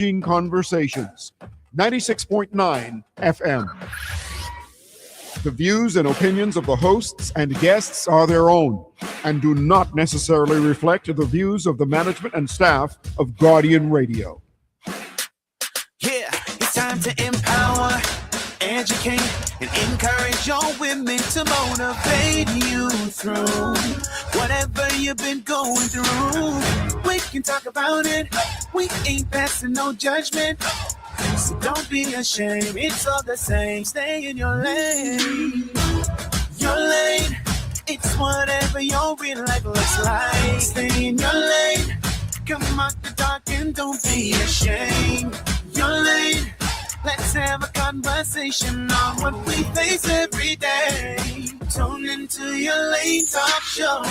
Conversations, 96.9 FM. The views and opinions of the hosts and guests are their own and do not necessarily reflect the views of the management and staff of Guardian Radio. Yeah, it's time to empower, educate, and encourage your women to motivate you through whatever you've been going through. We can talk about it. We ain't passing no judgment. So don't be ashamed. It's all the same. Stay in your lane. Your lane. It's whatever your real life looks like. Stay in your lane. Come out the dark and don't be ashamed. Your lane. Let's have a conversation on what we face every day. Tune into Your Lane Talk Show.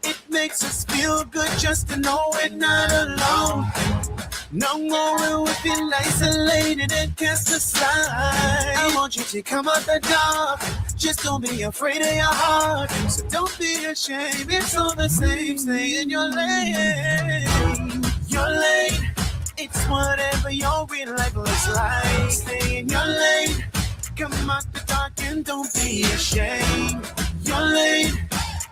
It makes us feel good just to know we're not alone. No more will we feel isolated and cast aside. I want you to come out the dark. Just don't be afraid of your heart. So don't be ashamed. It's all the same. Stay in your lane. Your lane. It's whatever your real life looks like. Stay in your lane. Come out the dark and don't be ashamed. Your lane.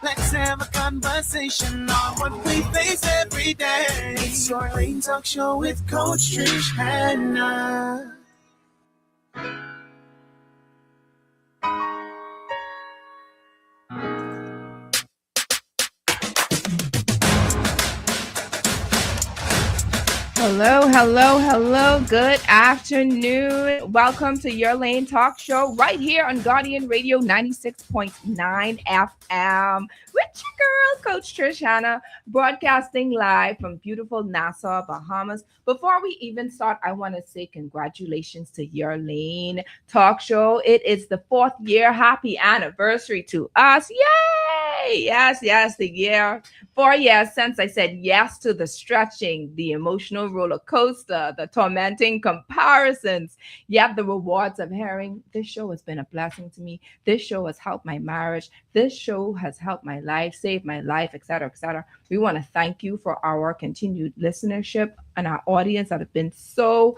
Let's have a conversation on what we face every day. It's Your Lane Talk Show with Coach Trish Hanna. Hello, hello, hello. Good afternoon. Welcome to Your Lane Talk Show right here on Guardian Radio 96.9 FM with your girl, Coach Trish Hanna, broadcasting live from beautiful Nassau, Bahamas. Before we even start, I want to say congratulations to Your Lane Talk Show. It is the 4th year. Happy anniversary to us. Yay! Yes, the year. 4 years since I said yes to the stretching, the emotional roller coaster, the tormenting comparisons, yet the rewards of hearing. This show has been a blessing to me. This show has helped my marriage. This show has helped my life, saved my life, etc., etc. We want to thank you for our continued listenership and our audience that have been so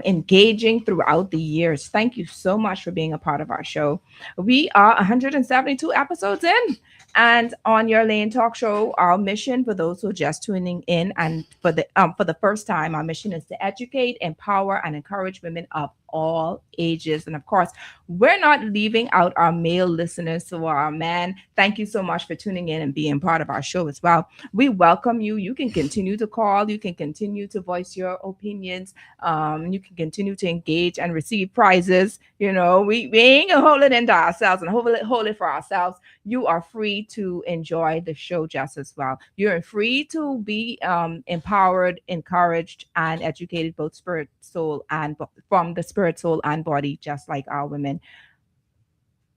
engaging throughout the years. Thank you so much for being a part of our show. We are 172 episodes in. And on Your Lane Talk Show, our mission, for those who are just tuning in and for the first time, our mission is to educate, empower, and encourage women of all ages. And of course, we're not leaving out our male listeners. So our man, thank you so much for tuning in and being part of our show as well. We welcome you. You can continue to call. You can continue to voice your opinions. You can continue to engage and receive prizes. You know, we ain't gonna hold it into ourselves and hold it for ourselves. You are free to enjoy the show just as well. You're free to be empowered, encouraged, and educated, both spirit, soul, and from the spirit, soul, and body, just like our women.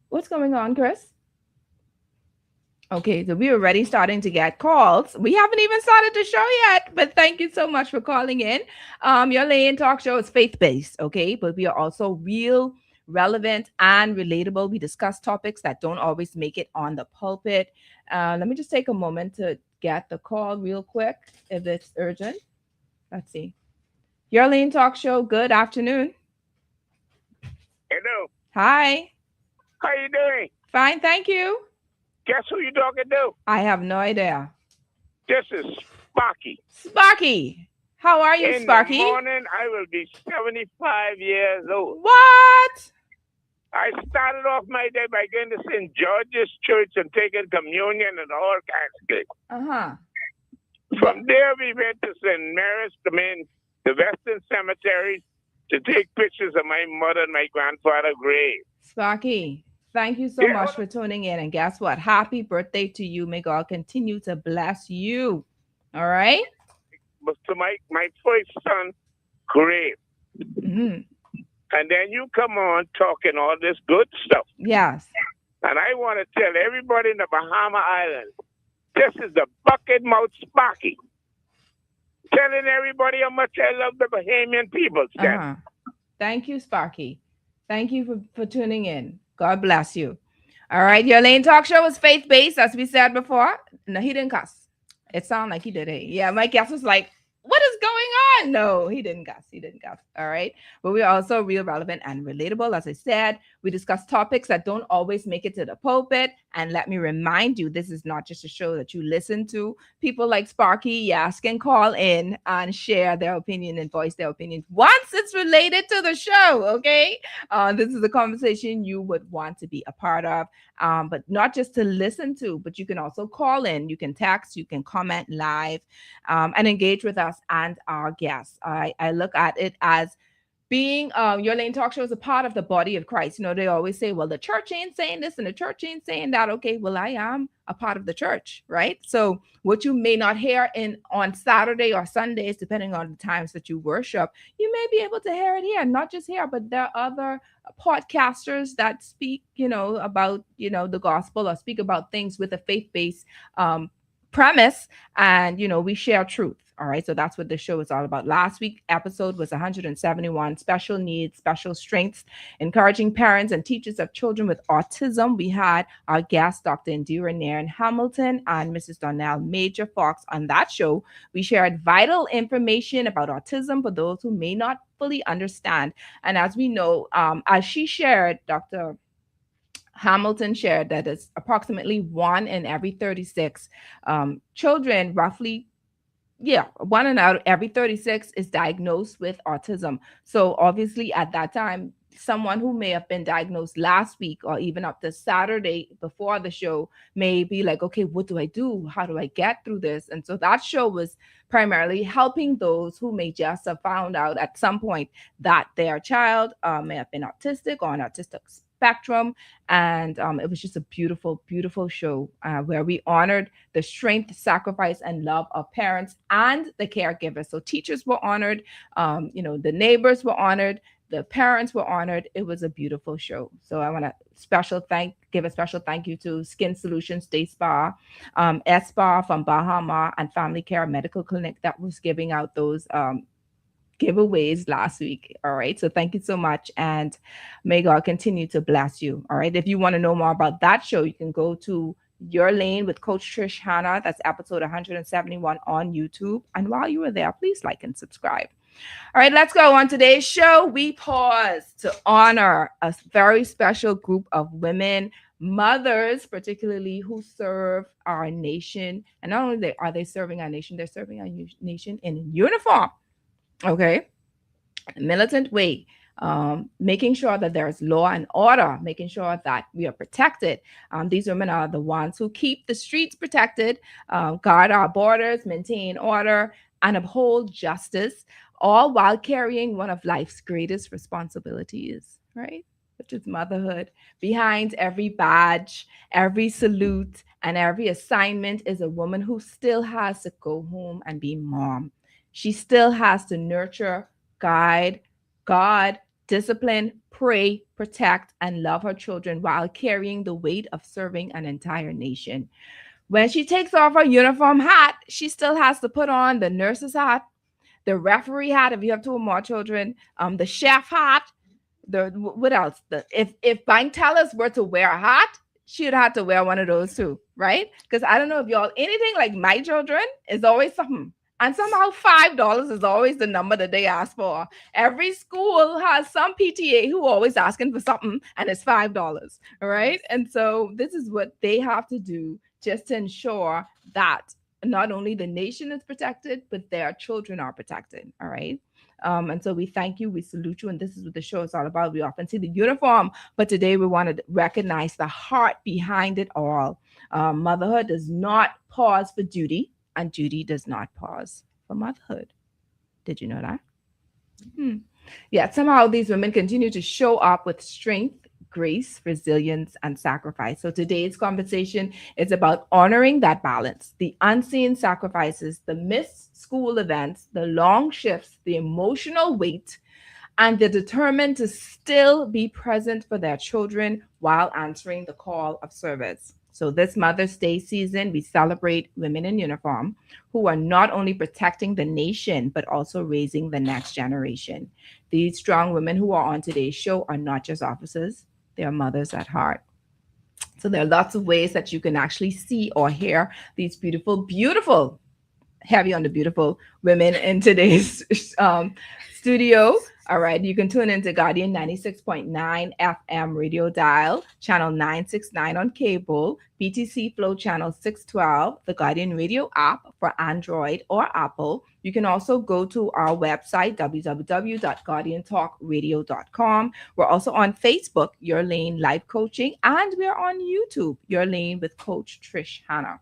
What's going on, Chris? Okay, so we are already starting to get calls. We haven't even started the show yet, but thank you so much for calling in. Your Lane Talk Show is faith-based, okay? But we are also real, relevant, and relatable. We discuss topics that don't always make it on the pulpit. Let me just take a moment to get the call real quick if it's urgent. Let's see. Your Lane Talk Show, good afternoon. Hello. Hi. How you doing? Fine, thank you. Guess who you talking to? I have no idea. This is Sparky. Sparky. How are you, Sparky? In the morning, I will be 75 years old. What? I started off my day by going to St. George's Church and taking communion and all kinds of things. Uh-huh. From there, we went to St. Mary's, the Western Cemetery, to take pictures of my mother and my grandfather's grave. Sparky, thank you so much for tuning in. And guess what? Happy birthday to you. May God continue to bless you. All right? But to my first son, grave. Mm-hmm. And then you come on talking all this good stuff. Yes. And I want to tell everybody in the Bahama Islands, this is the bucket mouth Sparky. Telling everybody how much I love the Bahamian people. Uh-huh. Thank you, Sparky. Thank you for tuning in. God bless you. All right. Your Lane Talk Show is faith-based, as we said before. No, he didn't cuss. It sounded like he did it. Yeah, my guess was like, what is going on? No, he didn't guess. He didn't guess. All right. But we're also real, relevant, and relatable. As I said, we discuss topics that don't always make it to the pulpit. And let me remind you, this is not just a show that you listen to. People like Sparky, yes, can call in and share their opinion and voice their opinions once it's related to the show. Okay. This is a conversation you would want to be a part of, but not just to listen to, but you can also call in, you can text, you can comment live, and engage with us and our guests. I look at it as being Your Lane Talk Show is a part of the body of Christ. You know, they always say, well, the church ain't saying this and the church ain't saying that. Okay, well, I am a part of the church, right? So what you may not hear on Saturday or Sundays, depending on the times that you worship, you may be able to hear it here, not just here, but there are other podcasters that speak, about, the gospel or speak about things with a faith-based premise, and we share truth. All right, so that's what the show is all about. Last week's episode was 171, special needs, special strengths, encouraging parents and teachers of children with autism. We had our guest, Dr. Indira Nairn Hamilton and Mrs. Donnell Major Fox on that show. We shared vital information about autism for those who may not fully understand. And as we know, as she shared, Dr. Hamilton shared that it's approximately 1 in every 36 children, roughly, 1 in out every 36 is diagnosed with autism. So obviously at that time, someone who may have been diagnosed last week or even up to Saturday before the show may be like, okay, what do I do? How do I get through this? And so that show was primarily helping those who may just have found out at some point that their child may have been autistic or on autistic spectrum. And it was just a beautiful, beautiful show where we honored the strength, sacrifice, and love of parents and the caregivers. So teachers were honored, the neighbors were honored, the parents were honored. It was a beautiful show. So I want to give a special thank you to Skin Solutions Day Spa, Spa from Bahamas, and Family Care Medical Clinic that was giving out those giveaways last week. All right. So thank you so much. And may God continue to bless you. All right. If you want to know more about that show, you can go to Your Lane with Coach Trish Hanna. That's episode 171 on YouTube. And while you were there, please like and subscribe. All right, let's go. On today's show, we pause to honor a very special group of women, mothers, particularly who serve our nation. And not only are they serving our nation, they're serving our nation in uniform. Okay, militant way, making sure that there's law and order, making sure that we are protected. These women are the ones who keep the streets protected, guard our borders, maintain order, and uphold justice, all while carrying one of life's greatest responsibilities, right? Which is motherhood. Behind every badge, every salute, and every assignment is a woman who still has to go home and be mom. She still has to nurture, guide, guard, discipline, pray, protect, and love her children while carrying the weight of serving an entire nation. When she takes off her uniform hat, she still has to put on the nurse's hat, the referee hat if you have 2 or more children, the chef hat, what else? If bank tellers were to wear a hat, she'd have to wear one of those too, right? Because I don't know if y'all, anything like my children is always something. And somehow $5 is always the number that they ask for. Every school has some PTA who always asking for something, and it's $5, all right? And so this is what they have to do just to ensure that not only the nation is protected, but their children are protected, all right? And so we thank you, we salute you, and this is what the show is all about. We often see the uniform, but today we want to recognize the heart behind it all. Motherhood does not pause for duty, and duty does not pause for motherhood. Did you know that? Yet somehow these women continue to show up with strength, grace, resilience, and sacrifice. So today's conversation is about honoring that balance, the unseen sacrifices, the missed school events, the long shifts, the emotional weight, and they're determined to still be present for their children while answering the call of service. So this Mother's Day season, we celebrate women in uniform who are not only protecting the nation, but also raising the next generation. These strong women who are on today's show are not just officers, they are mothers at heart. So there are lots of ways that you can actually see or hear these beautiful, beautiful heavy on the beautiful women in today's studio. All right, you can tune into Guardian 96.9 FM radio dial, channel 969 on cable, BTC Flow channel 612, the Guardian radio app for Android or Apple. You can also go to our website, www.guardiantalkradio.com. We're also on Facebook, Your Lane Life Coaching, and we're on YouTube, Your Lane with Coach Trish Hanna.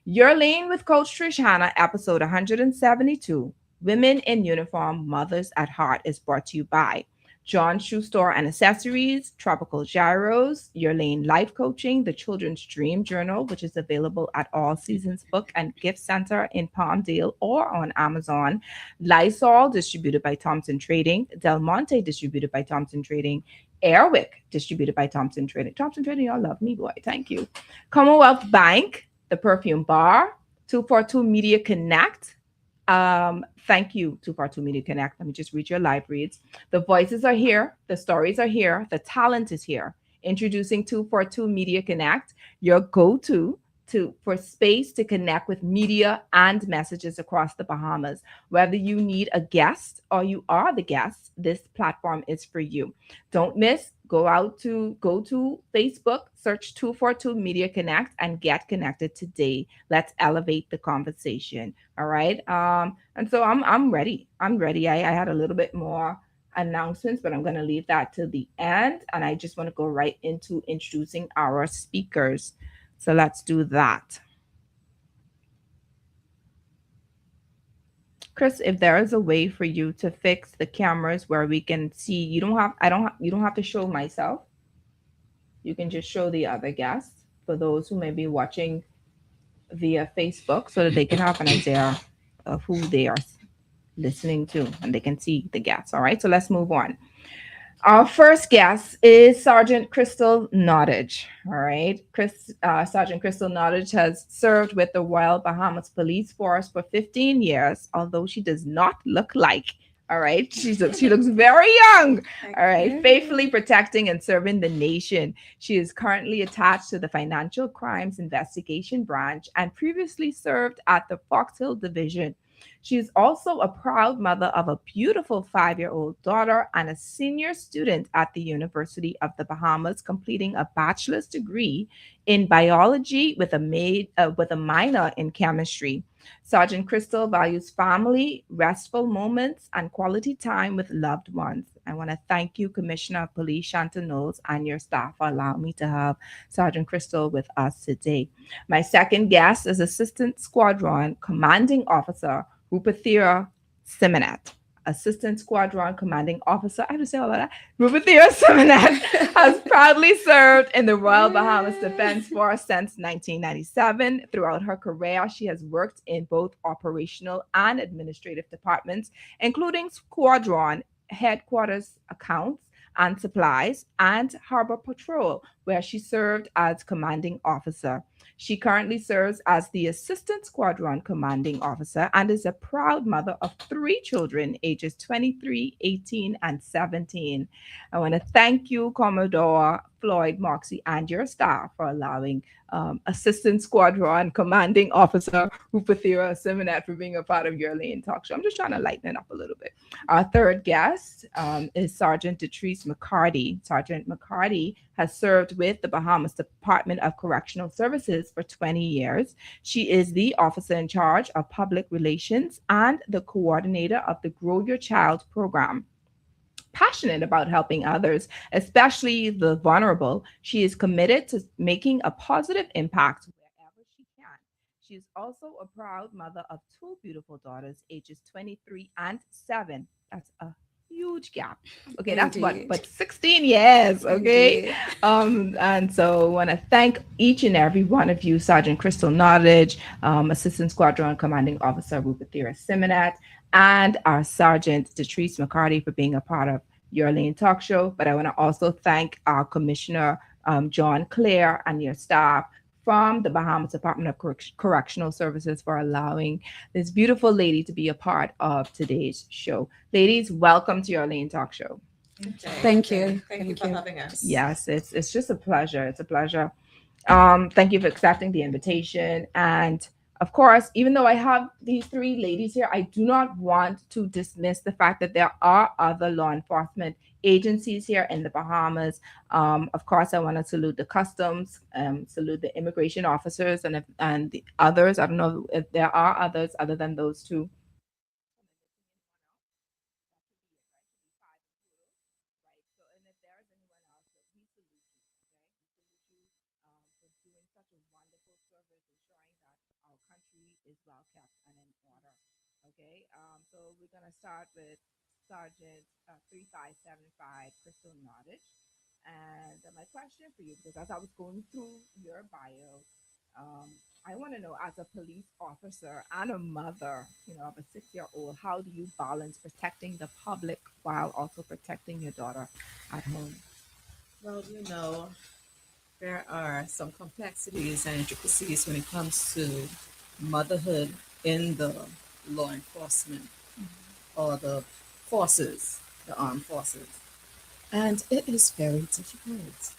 Your Lane with Coach Trish Hanna, episode 172, Women in Uniform, Mothers at Heart, is brought to you by John Shoe Store and Accessories, Tropical Gyros, Your Lane Life Coaching, the Children's Dream Journal, which is available at All Seasons Book and Gift Center in Palmdale or on Amazon, Lysol, distributed by Thompson Trading, Del Monte, distributed by Thompson Trading, Airwick, distributed by Thompson Trading. Thompson Trading, y'all love me, boy. Thank you. Commonwealth Bank, the Perfume Bar, 242 Media Connect. Thank you, 242 Media Connect. Let me just read your live reads. The voices are here. The stories are here. The talent is here. Introducing 242 Media Connect, your go-to for space to connect with media and messages across the Bahamas. Whether you need a guest or you are the guest, this platform is for you. Don't miss. Go to Facebook, search 242 Media Connect, and get connected today. Let's elevate the conversation. All right. And so I'm ready. I had a little bit more announcements, but I'm going to leave that to the end. And I just want to go right into introducing our speakers. So let's do that. Chris, if there is a way for you to fix the cameras where we can see, you don't have to show myself. You can just show the other guests for those who may be watching via Facebook so that they can have an idea of who they are listening to and they can see the guests. All right, so let's move on. Our first guest is Sergeant Crystal Nottage. All right. Sergeant Crystal Nottage has served with the Royal Bahamas Police Force for 15 years, although she does not look like. All right. She looks very young. All right. Faithfully protecting and serving the nation. She is currently attached to the Financial Crimes Investigation Branch and previously served at the Fox Hill Division. She is also a proud mother of a beautiful 5-year-old daughter and a senior student at the University of the Bahamas, completing a bachelor's degree in biology with a minor in chemistry. Sergeant Crystal values family, restful moments, and quality time with loved ones. I want to thank you, Commissioner of Police Shanta Knowles, and your staff for allowing me to have Sergeant Crystal with us today. My second guest is Assistant Squadron Commanding Officer Rupertthera Symonette. Assistant Squadron Commanding Officer, I have to say all of that, Rupertthera Symonette has proudly served in the Royal Bahamas Defense Force since 1997. Throughout her career, she has worked in both operational and administrative departments, including Squadron Headquarters Accounts and Supplies and Harbor Patrol, where she served as Commanding Officer. She currently serves as the Assistant Squadron Commanding Officer and is a proud mother of 3 children, ages 23, 18, and 17. I want to thank you, Commodore Floyd Moxie, and your staff for allowing Assistant Squadron Commanding Officer Rupertthera Symonette for being a part of Your Lane Talk Show. I'm just trying to lighten it up a little bit. Our third guest is Sergeant Detrice McCardy. Sergeant McCardy has served with the Bahamas Department of Correctional Services for 20 years. She is the officer in charge of public relations and the coordinator of the Grow Your Child program. Passionate about helping others, especially the vulnerable, she is committed to making a positive impact wherever she can. She is also a proud mother of 2 beautiful daughters, ages 23 and 7. That's a huge gap. Okay, that's but 16 years. Okay. And so I want to thank each and every one of you, Sergeant Crystal Nottage, Assistant Squadron Commanding Officer Rupertthera Symonette, and our Sergeant Detrice McCardy for being a part of Your Lane Talk Show. But I want to also thank our Commissioner John Clare and your staff from the Bahamas Department of Correctional Services for allowing this beautiful lady to be a part of today's show. Ladies, welcome to Your Lane Talk Show. Thank you. Thank you for having us. Yes, it's just a pleasure. It's a pleasure. Thank you for accepting the invitation. And Of course, even though I have these three ladies here, I do not want to dismiss the fact that there are other law enforcement agencies here in the Bahamas. Of course, I want to salute the customs, salute the immigration officers, and the others. I don't know if there are others other than those two. Right. So, and if there is anyone else, so we salute you. Okay, we salute you for doing such a wonderful service, ensuring that our country is well kept and in order. Okay. So we're gonna start with Sergeant 3575 Crystal Nottage. And my question for you, because as I was going through your bio, I want to know, as a police officer and a mother, of a 6-year-old, how do you balance protecting the public while also protecting your daughter at home? Well, there are some complexities and intricacies when it comes to motherhood in the law enforcement or the forces, the armed forces. And it is very difficult.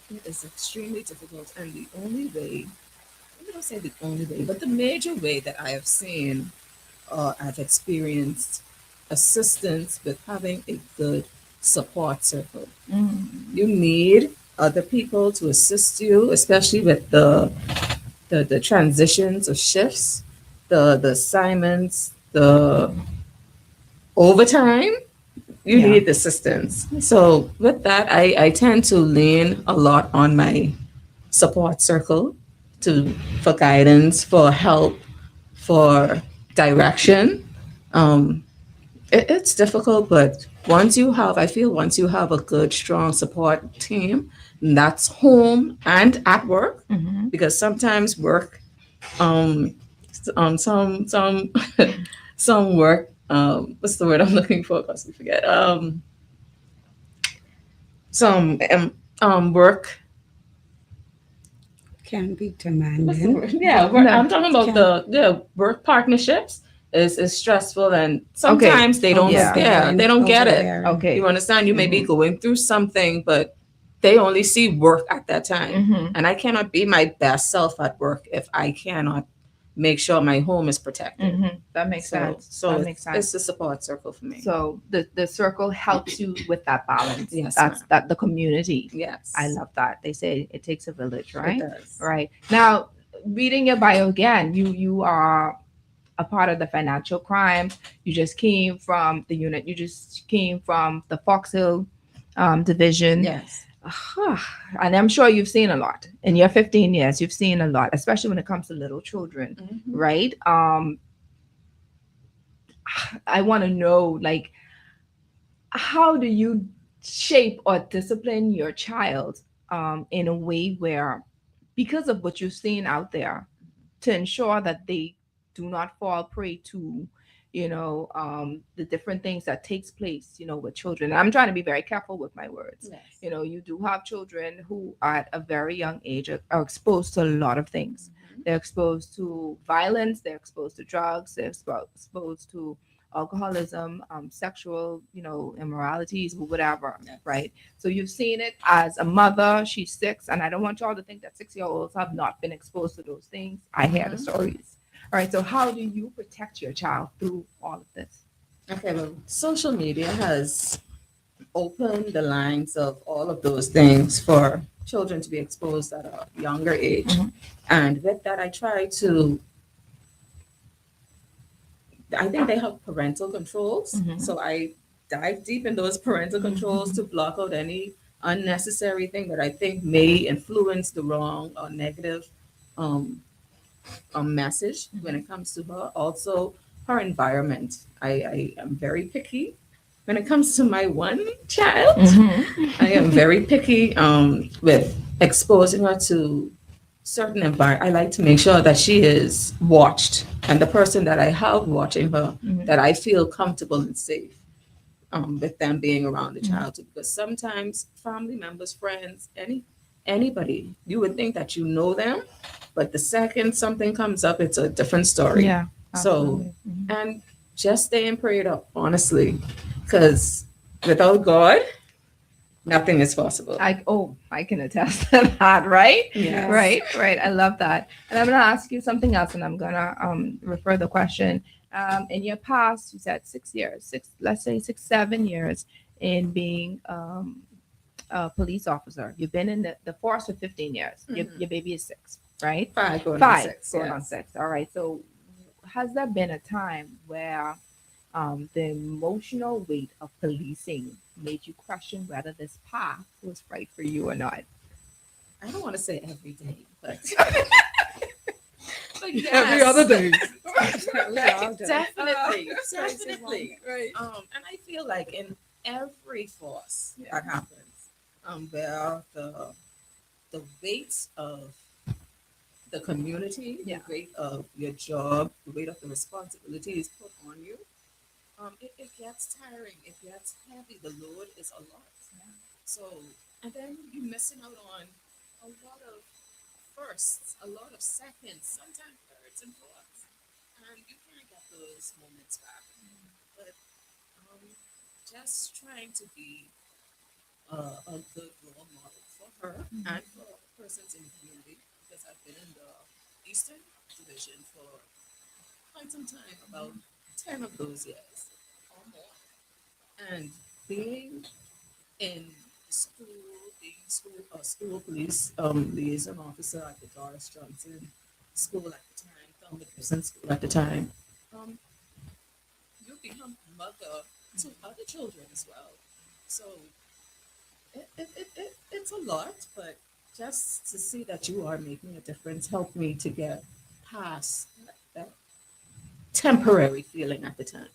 It is extremely difficult. And the only way, let me not say the only way, but the major way that I have seen or I've experienced assistance with having a good support circle. You need other people to assist you, especially with the transitions of shifts, the assignments, the overtime. You Yeah. need assistance. So with that, I tend to lean a lot on my support circle for guidance, for help, for direction. It's difficult, but I feel once you have a good, strong support team, that's home and at work, because sometimes work, some some work, what's the word I'm looking for? I constantly forget. Some work. Can be What's the demanding. word? Yeah, work, No. I'm talking about the work partnerships is stressful, and sometimes they don't. Yeah. Yeah, they don't get it. Okay. You understand? You may be going through something, but they only see work at that time. And I cannot be my best self at work if I cannot make sure my home is protected. That makes sense. So That it's, makes sense. it's a support circle for me. So the circle helps you with that balance. Yes, That's ma'am. that the community. Yes. I love that. They say it takes a village, right? It does. Right. Now, reading your bio again, you are a part of the financial crime. You just came from the unit. You just came from the Fox Hill division. Yes. And I'm sure you've seen a lot in your 15 years. You've seen a lot, especially when it comes to little children, right? I want to know, like, how do you shape or discipline your child in a way where, because of what you've seen out there, to ensure that they do not fall prey to the different things that takes place with children. And I'm trying to be very careful with my words. Yes. You do have children who at a very young age are exposed to a lot of things. They're exposed to violence, they're exposed to drugs, they're exposed to alcoholism, sexual immoralities, whatever. Yes. Right. So you've seen it as a mother. She's 6, and I don't want y'all to think that 6-year-olds have not been exposed to those things. I hear the stories. All right, so how do you protect your child through all of this? Okay, well, social media has opened the lines of all of those things for children to be exposed at a younger age. And with that, I think they have parental controls. So I dive deep in those parental controls to block out any unnecessary thing that I think may influence the wrong or negative message when it comes to her. Also, her environment. I am very picky when it comes to my one child. I am very picky with exposing her to certain environment. I like to make sure that she is watched, and the person that I have watching her, that I feel comfortable and safe with them being around the child. Because sometimes family members, friends, anybody, you would think that you know them, but the second something comes up, it's a different story. Yeah. So, and just staying prayed up, honestly, because without God, Nothing is possible. I can attest to that, right? Yes. Right. I love that. And I'm gonna ask you something else, and I'm gonna refer the question. In your past, you said 6 years, let's say 6, 7 years in being a police officer. You've been in the force for 15 years. Your baby is 6, right? 5 going on Five 6. going on yes. 6. All right. So has there been a time where the emotional weight of policing made you question whether this path was right for you or not? I don't want to say every day, but Every other day. definitely, definitely. Right. And I feel like in every force that happens, where the weight of the community, the weight of your job, the weight of the responsibility is put on you. It gets tiring. It gets heavy. The load is a lot. So, and then you're missing out on a lot of firsts, a lot of seconds, sometimes thirds and fourths, and you can't get those moments back. But just trying to be a good role model for her and for persons in the community, because I've been in the Eastern Division for quite some time, about 10 of those years or more. And being in school police liaison officer at the Doris Johnson School at the time, Thelma Gibson School at the time, you become mother to other children as well. So it's a lot, but just to see that you are making a difference helped me to get past that temporary feeling at the time.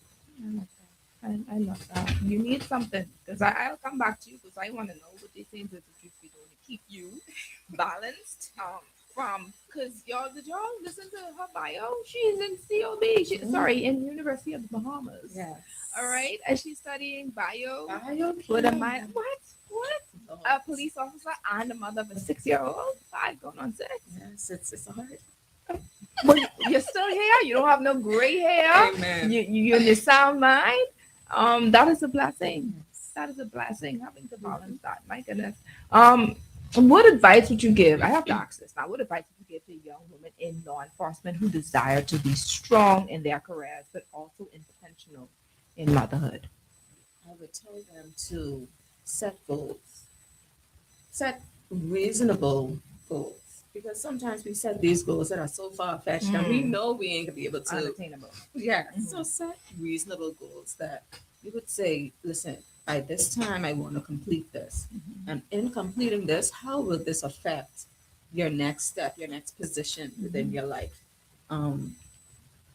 I love that. You need something, because I'll come back to you, because I want to know what they think that the truth be doing to keep you balanced. Because did y'all listen to her bio? She's in COB. In University of the Bahamas. Yes. All right, and she's studying bio. With a minor. What? A police officer and a mother of a 6-year-old. 5 going on 6. Yes, it's hard. Well, you're still here. You don't have no gray hair. Amen. You're in your sound mind. That is a blessing. That is a blessing, having to balance that. My goodness. What advice would you give? I have to ask this now. What advice would you give to young women in law enforcement who desire to be strong in their careers, but also intentional in motherhood? I would tell them to set goals, set reasonable goals, because sometimes we set these goals that are so far fetched and we know we ain't gonna be able to. Unattainable. Yeah. So set reasonable goals that you would say, listen, by this time I want to complete this, and in completing this, how will this affect your next step, your next position within your life?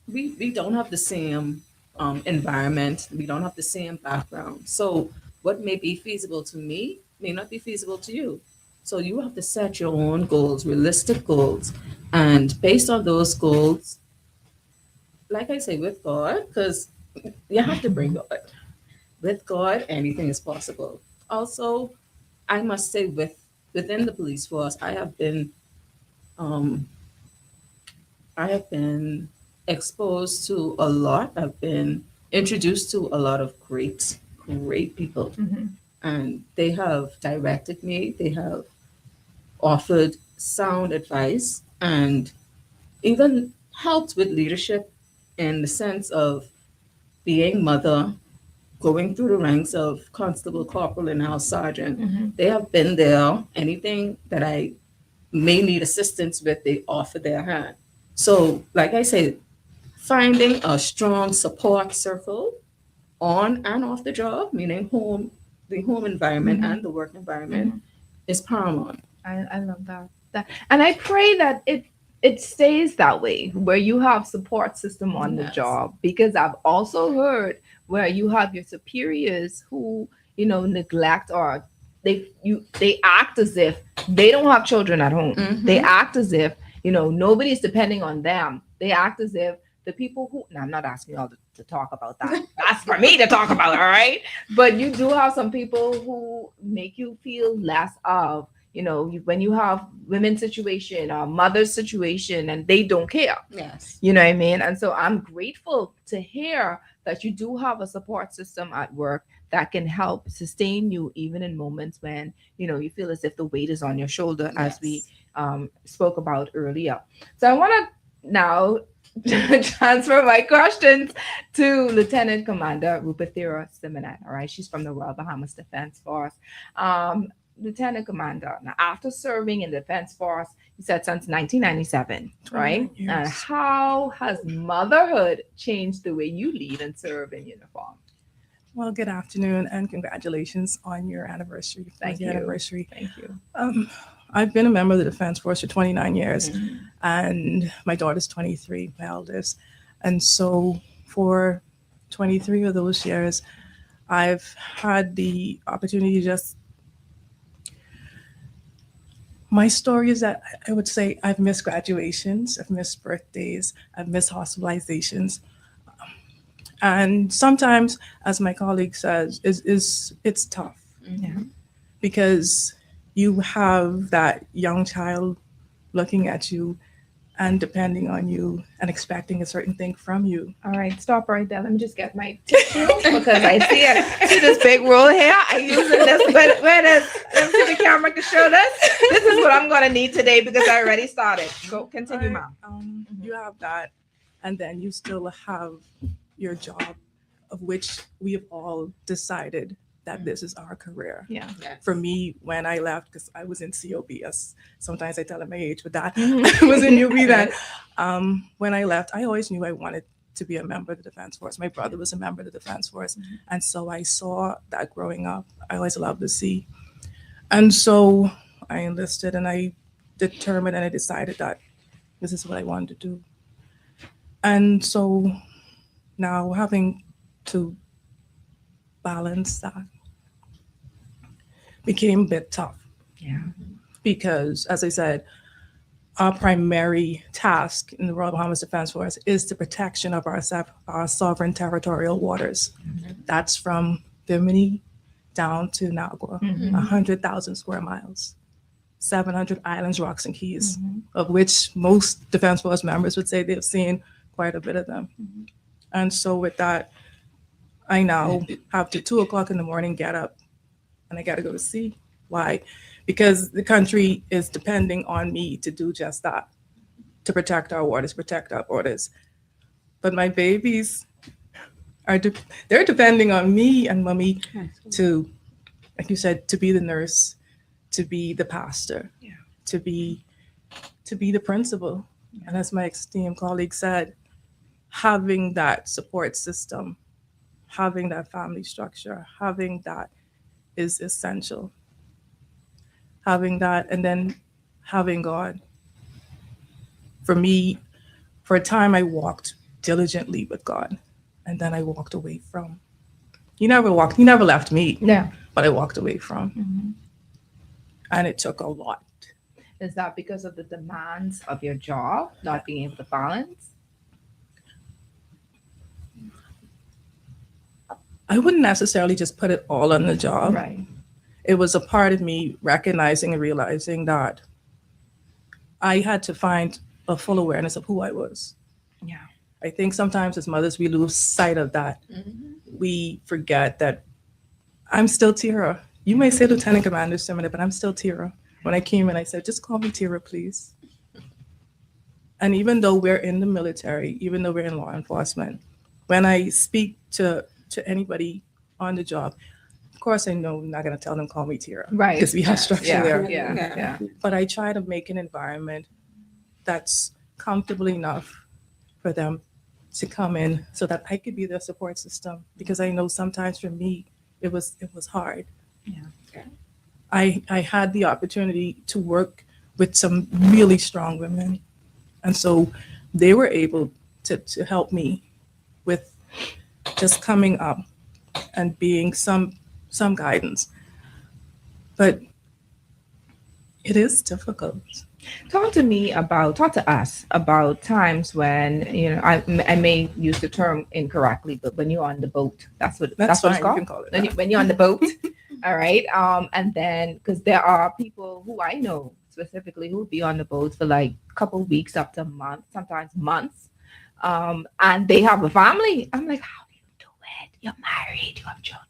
We don't have the same environment. We don't have the same background. So what may be feasible to me may not be feasible to you. So you have to set your own goals, realistic goals. And based on those goals, like I say, with God, because you have to bring God. With God, anything is possible. Also, I must say, within the police force, I have been exposed to a lot. I've been introduced to a lot of great people. And they have directed me. They have offered sound advice and even helped with leadership in the sense of being mother, going through the ranks of constable, corporal, and now sergeant. They have been there. Anything that I may need assistance with, they offer their hand. So, like I said, finding a strong support circle on and off the job, meaning the home environment and the work environment, is paramount. I love that. And I pray that it stays that way, where you have support system on the job, because I've also heard where you have your superiors who, neglect, or they act as if they don't have children at home. They act as if, nobody's depending on them. They act as if the people who, now I'm not asking y'all to talk about that. That's for me to talk about, all right? But you do have some people who make you feel less of, when you have women's situation or mother's situation, and they don't care. Yes. You know what I mean? And so I'm grateful to hear that you do have a support system at work that can help sustain you even in moments when you feel as if the weight is on your shoulder, as we spoke about earlier. So I want to now transfer my questions to Lieutenant Commander Rupertthera Symonette. All right, she's from the Royal Bahamas Defense Force. Lieutenant Commander, now after serving in the Defense Force, you said since 1997, right? And how has motherhood changed the way you lead and serve in uniform? Well, good afternoon and congratulations on your anniversary. Thank you. Anniversary. Thank you. I've been a member of the Defense Force for 29 years, and my daughter's 23, my eldest. And so for 23 of those years, I've had the opportunity to just, my story is that I would say I've missed graduations, I've missed birthdays, I've missed hospitalizations. And sometimes, as my colleague says, it's tough because you have that young child looking at you and depending on you and expecting a certain thing from you. All right, stop right there. Let me just get my tissue because I see it. See this big roll here? I use this. Where does the camera can show this? This is what I'm gonna need today because I already started. Go continue, Mom. You have that, and then you still have your job, of which we have all decided that this is our career. Yeah. For me, when I left, because I was in COBS, sometimes I tell them my age, but that I was in UB then. When I left, I always knew I wanted to be a member of the Defense Force. My brother was a member of the Defense Force. And so I saw that growing up. I always loved to see. And so I enlisted and I determined and I decided that this is what I wanted to do. And so now having to balance that became a bit tough. Yeah. Because, as I said, our primary task in the Royal Bahamas Defense Force is the protection of our sovereign territorial waters. That's from Bimini down to Nagua, 100,000 square miles, 700 islands, rocks, and keys, of which most Defense Force members would say they've seen quite a bit of them. And so with that, I now have to 2 o'clock in the morning get up and I got to go to sea. Why? Because the country is depending on me to do just that, to protect our waters, protect our borders. But my babies they're depending on me and mommy to, like you said, to be the nurse, to be the pastor, to be the principal. And as my esteemed colleague said, having that support system, having that family structure, having that is essential. Having that, and then having God. For me, for a time, I walked diligently with God, and then I walked away from. He never left me. Yeah. But I walked away from. And it took a lot. Is that because of the demands of your job, not being able to balance? I wouldn't necessarily just put it all on the job. Right. It was a part of me recognizing and realizing that I had to find a full awareness of who I was. Yeah. I think sometimes as mothers, we lose sight of that. We forget that I'm still Tira. You may say Lieutenant Commander Symonette, but I'm still Tira. When I came in, I said, just call me Tira, please. And even though we're in the military, even though we're in law enforcement, when I speak to anybody on the job, of course, I know I'm not going to tell them, call me Tira. Right. Because we have structure there. Yeah. But I try to make an environment that's comfortable enough for them to come in so that I could be their support system. Because I know sometimes for me, it was hard. Yeah. I had the opportunity to work with some really strong women. And so they were able to help me with just coming up and being some guidance. But it is difficult. Talk to us about times when, I may use the term incorrectly, but when you're on the boat, that's what it's fine, called. you can call it that. When you're on the boat, all right. And then, because there are people who I know specifically who would be on the boat for like a couple of weeks up to a month, sometimes months. And they have a family. I'm like, how do you do it? You're married, you have children.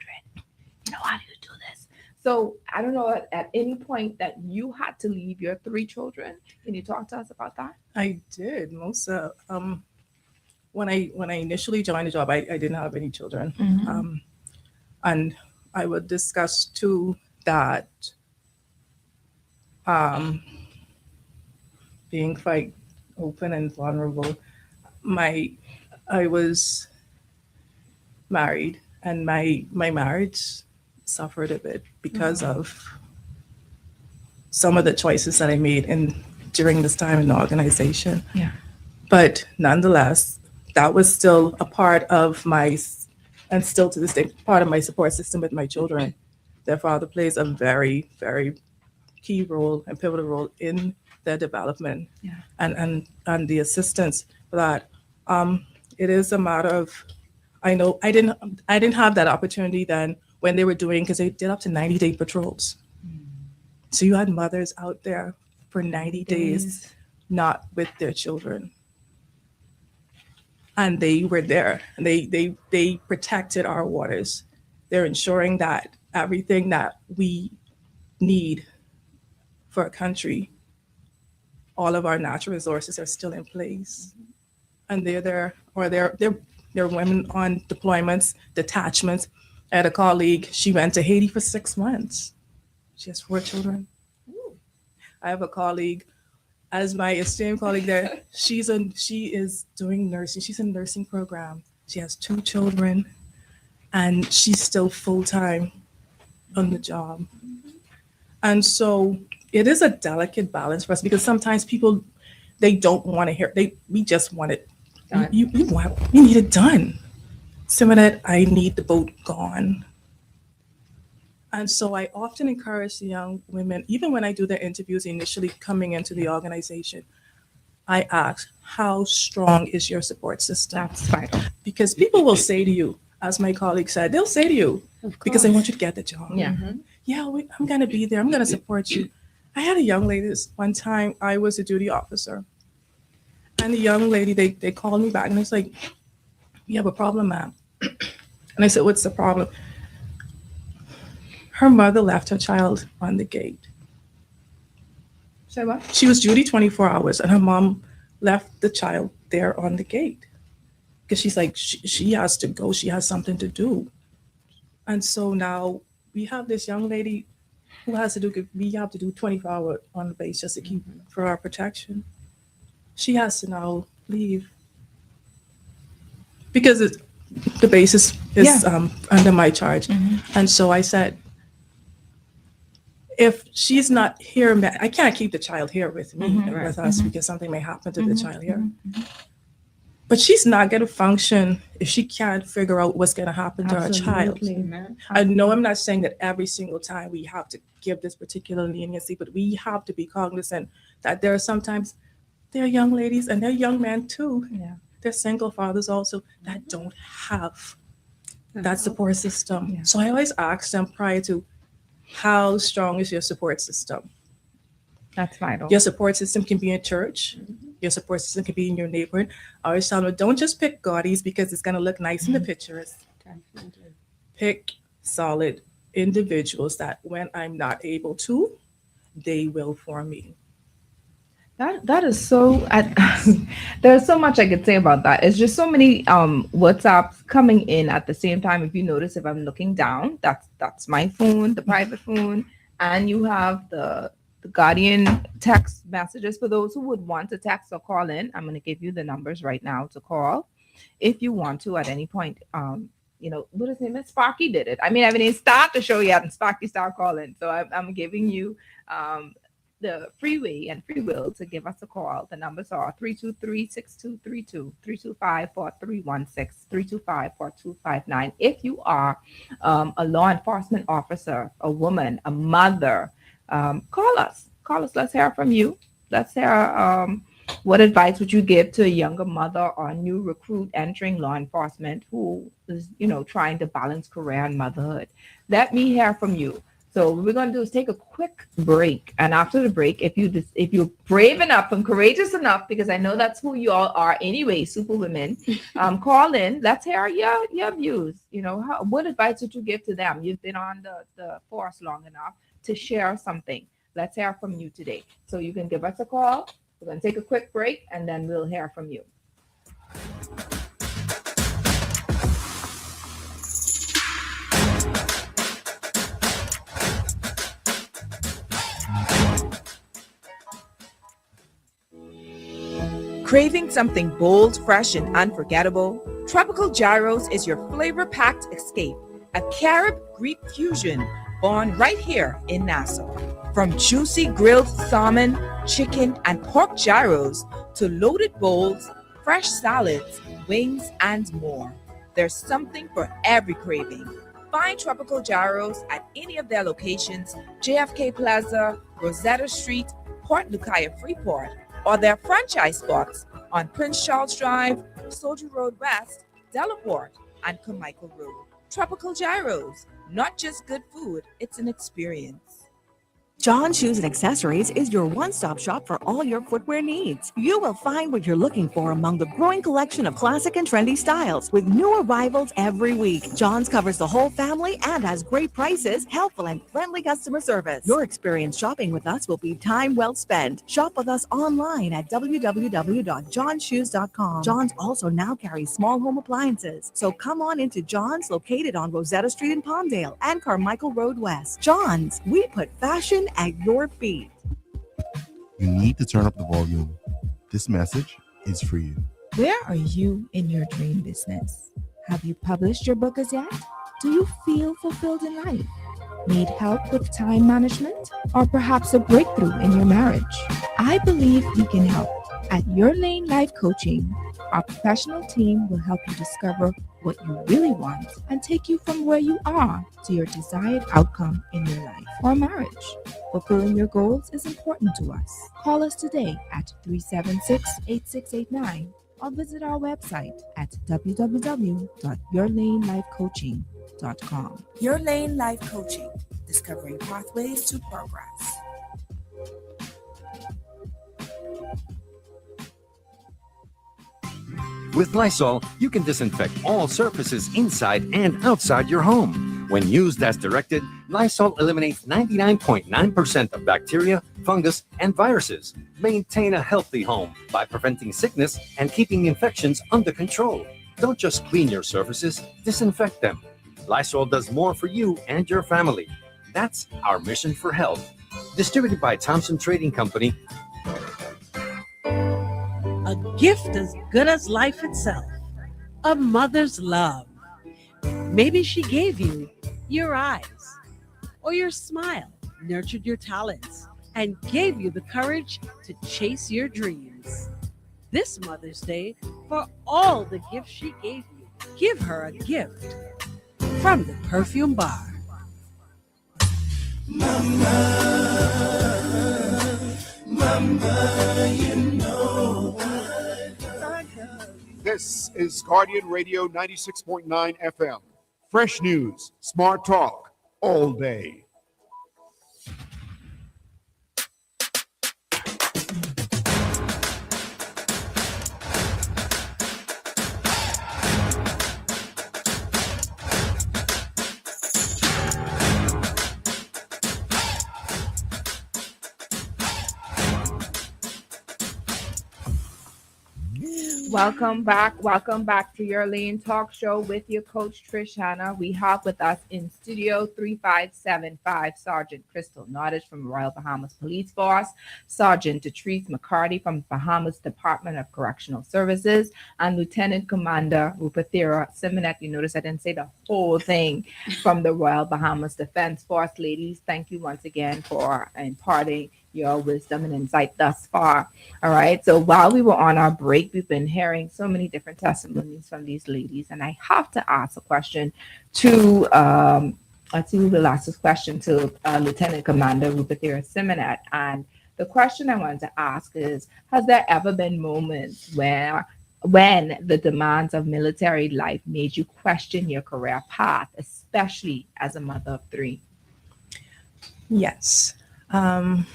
Now, how do you do this? So I don't know at any point that you had to leave your 3 children. Can you talk to us about that? I did most when I initially joined the job, I didn't have any children, and I would discuss too that being quite open and vulnerable. I was married, and my marriage suffered a bit because of some of the choices that I made during this time in the organization. Yeah. But nonetheless, that was still a part of and still to this day, part of my support system with my children. Their father plays a very, very key role and pivotal role in their development, and the assistance for that. It is a matter of, I know I didn't have that opportunity then when they were doing, because they did up to 90-day patrols. So you had mothers out there for 90 days, not with their children. And they were there, and they protected our waters. They're ensuring that everything that we need for a country, all of our natural resources are still in place. And they're there, or they're women on deployments, detachments. I had a colleague, she went to Haiti for 6 months. She has 4 children. I have a colleague, as my esteemed colleague there, she is doing nursing. She's in a nursing program. She has 2 children, and she's still full-time on the job. And so it is a delicate balance for us, because sometimes people, they don't want to hear, we just want it. We need it done. Symonette, I need the boat gone. And so I often encourage the young women, even when I do their interviews initially coming into the organization, I ask, how strong is your support system? That's vital. Because people will say to you, as my colleague said, they'll say to you, because they want you to get the job. I'm going to be there. I'm going to support you. I had a young lady this one time, I was a duty officer. And the young lady, they called me back, and it's like, "We have a problem, ma'am." And I said, "What's the problem?" Her mother left her child on the gate. Say what? She was duty 24 hours, and her mom left the child there on the gate. Because she's like, she has to go. She has something to do. And so now we have this young lady who has to do, we have to do 24 hours on the base just to keep for our protection. She has to now leave. Because the base is under my charge. And so I said, if she's not here, I can't keep the child here with me and with us, because something may happen to the child here. But she's not going to function if she can't figure out what's going to happen to her child. I know I'm not saying that every single time we have to give this particular leniency, but we have to be cognizant that there are sometimes, there are young ladies and there are young men too. They're single fathers also that don't have that support system. So I always ask them prior to, how strong is your support system? That's vital. Your support system can be in church. Your support system can be in your neighborhood. I always tell them, don't just pick gaudies because it's going to look nice in the pictures. Pick solid individuals that when I'm not able to, they will for me. That is so. There's so much I could say about that. It's just so many WhatsApps coming in at the same time. If you notice, if I'm looking down, that's my phone, the private phone, and you have the Guardian text messages for those who would want to text or call in. I'm going to give you the numbers right now to call if you want to at any point. What his name is? Sparky did it. I mean, I haven't even started the show yet, and Sparky started calling. So I'm giving you the freeway and free will to give us a call. The numbers are 323-6232, 325-4316, 325-4259. If you are a law enforcement officer, a woman, a mother, call us. Let's hear from you. Let's hear what advice would you give to a younger mother or a new recruit entering law enforcement who is, trying to balance career and motherhood. Let me hear from you. So what we're going to do is take a quick break, and after the break, if you're brave enough and courageous enough, because I know that's who you all are anyway, superwomen, call in. Let's hear your views. You know, what advice would you give to them? You've been on the force long enough to share something. Let's hear from you today. So you can give us a call. We're going to take a quick break, and then we'll hear from you. Craving something bold, fresh, and unforgettable? Tropical Gyros is your flavor-packed escape, a Carib-Greek fusion born right here in Nassau. From juicy grilled salmon, chicken, and pork gyros to loaded bowls, fresh salads, wings, and more. There's something for every craving. Find Tropical Gyros at any of their locations, JFK Plaza, Rosetta Street, Port Lucaya Freeport, or their franchise spots on Prince Charles Drive, Soldier Road West, Delaport, and Carmichael Road. Tropical Gyros, not just good food, it's an experience. John Shoes and Accessories is your one-stop shop for all your footwear needs. You will find what you're looking for among the growing collection of classic and trendy styles with new arrivals every week. John's covers the whole family and has great prices, helpful and friendly customer service. Your experience shopping with us will be time well spent. Shop with us online at www.johnshoes.com. John's also now carries small home appliances. So come on into John's, located on Rosetta Street in Palmdale and Carmichael Road West. John's, we put fashion at your feet. You need to turn up the volume. This message is for you. Where are you in your dream business? Have you published your book as yet? Do you feel fulfilled in life? Need help with time management? Or perhaps a breakthrough in your marriage? I believe we can help. At Your Lane Life Coaching, our professional team will help you discover what you really want and take you from where you are to your desired outcome in your life or marriage. Fulfilling your goals is important to us. Call us today at 376-8689 or visit our website at www.yourlanelifecoaching.com. Your Lane Life Coaching, discovering pathways to progress. With Lysol, you can disinfect all surfaces inside and outside your home. When used as directed, Lysol eliminates 99.9% of bacteria, fungus, and viruses. Maintain a healthy home by preventing sickness and keeping infections under control. Don't just clean your surfaces, disinfect them. Lysol does more for you and your family. That's our mission for health. Distributed by Thompson Trading Company. A gift as good as life itself, a mother's love. Maybe she gave you your eyes, or your smile nurtured your talents and gave you the courage to chase your dreams. This Mother's Day, for all the gifts she gave you, give her a gift from the Perfume Bar. Mama, you know what? This is Guardian Radio 96.9 FM. Fresh news, smart talk, all day. Welcome back to Your Lane Talk Show with your coach Trish Hanna. We have with us in studio 3575 Sergeant Crystal Nottage from Royal Bahamas Police Force, Sergeant Detrice McCardy from Bahamas Department of Correctional Services, and Lieutenant Commander Rupertthera Symonette. You notice I didn't say the whole thing, from the Royal Bahamas Defense Force. Ladies, thank you once again for imparting your wisdom and insight thus far. All right. So while we were on our break, we've been hearing so many different testimonies from these ladies. And I have to ask a question to, we will ask this question to Lieutenant Commander Rupertthera Symonette. And the question I wanted to ask is, has there ever been moments where when the demands of military life made you question your career path, especially as a mother of three? Yes. I'll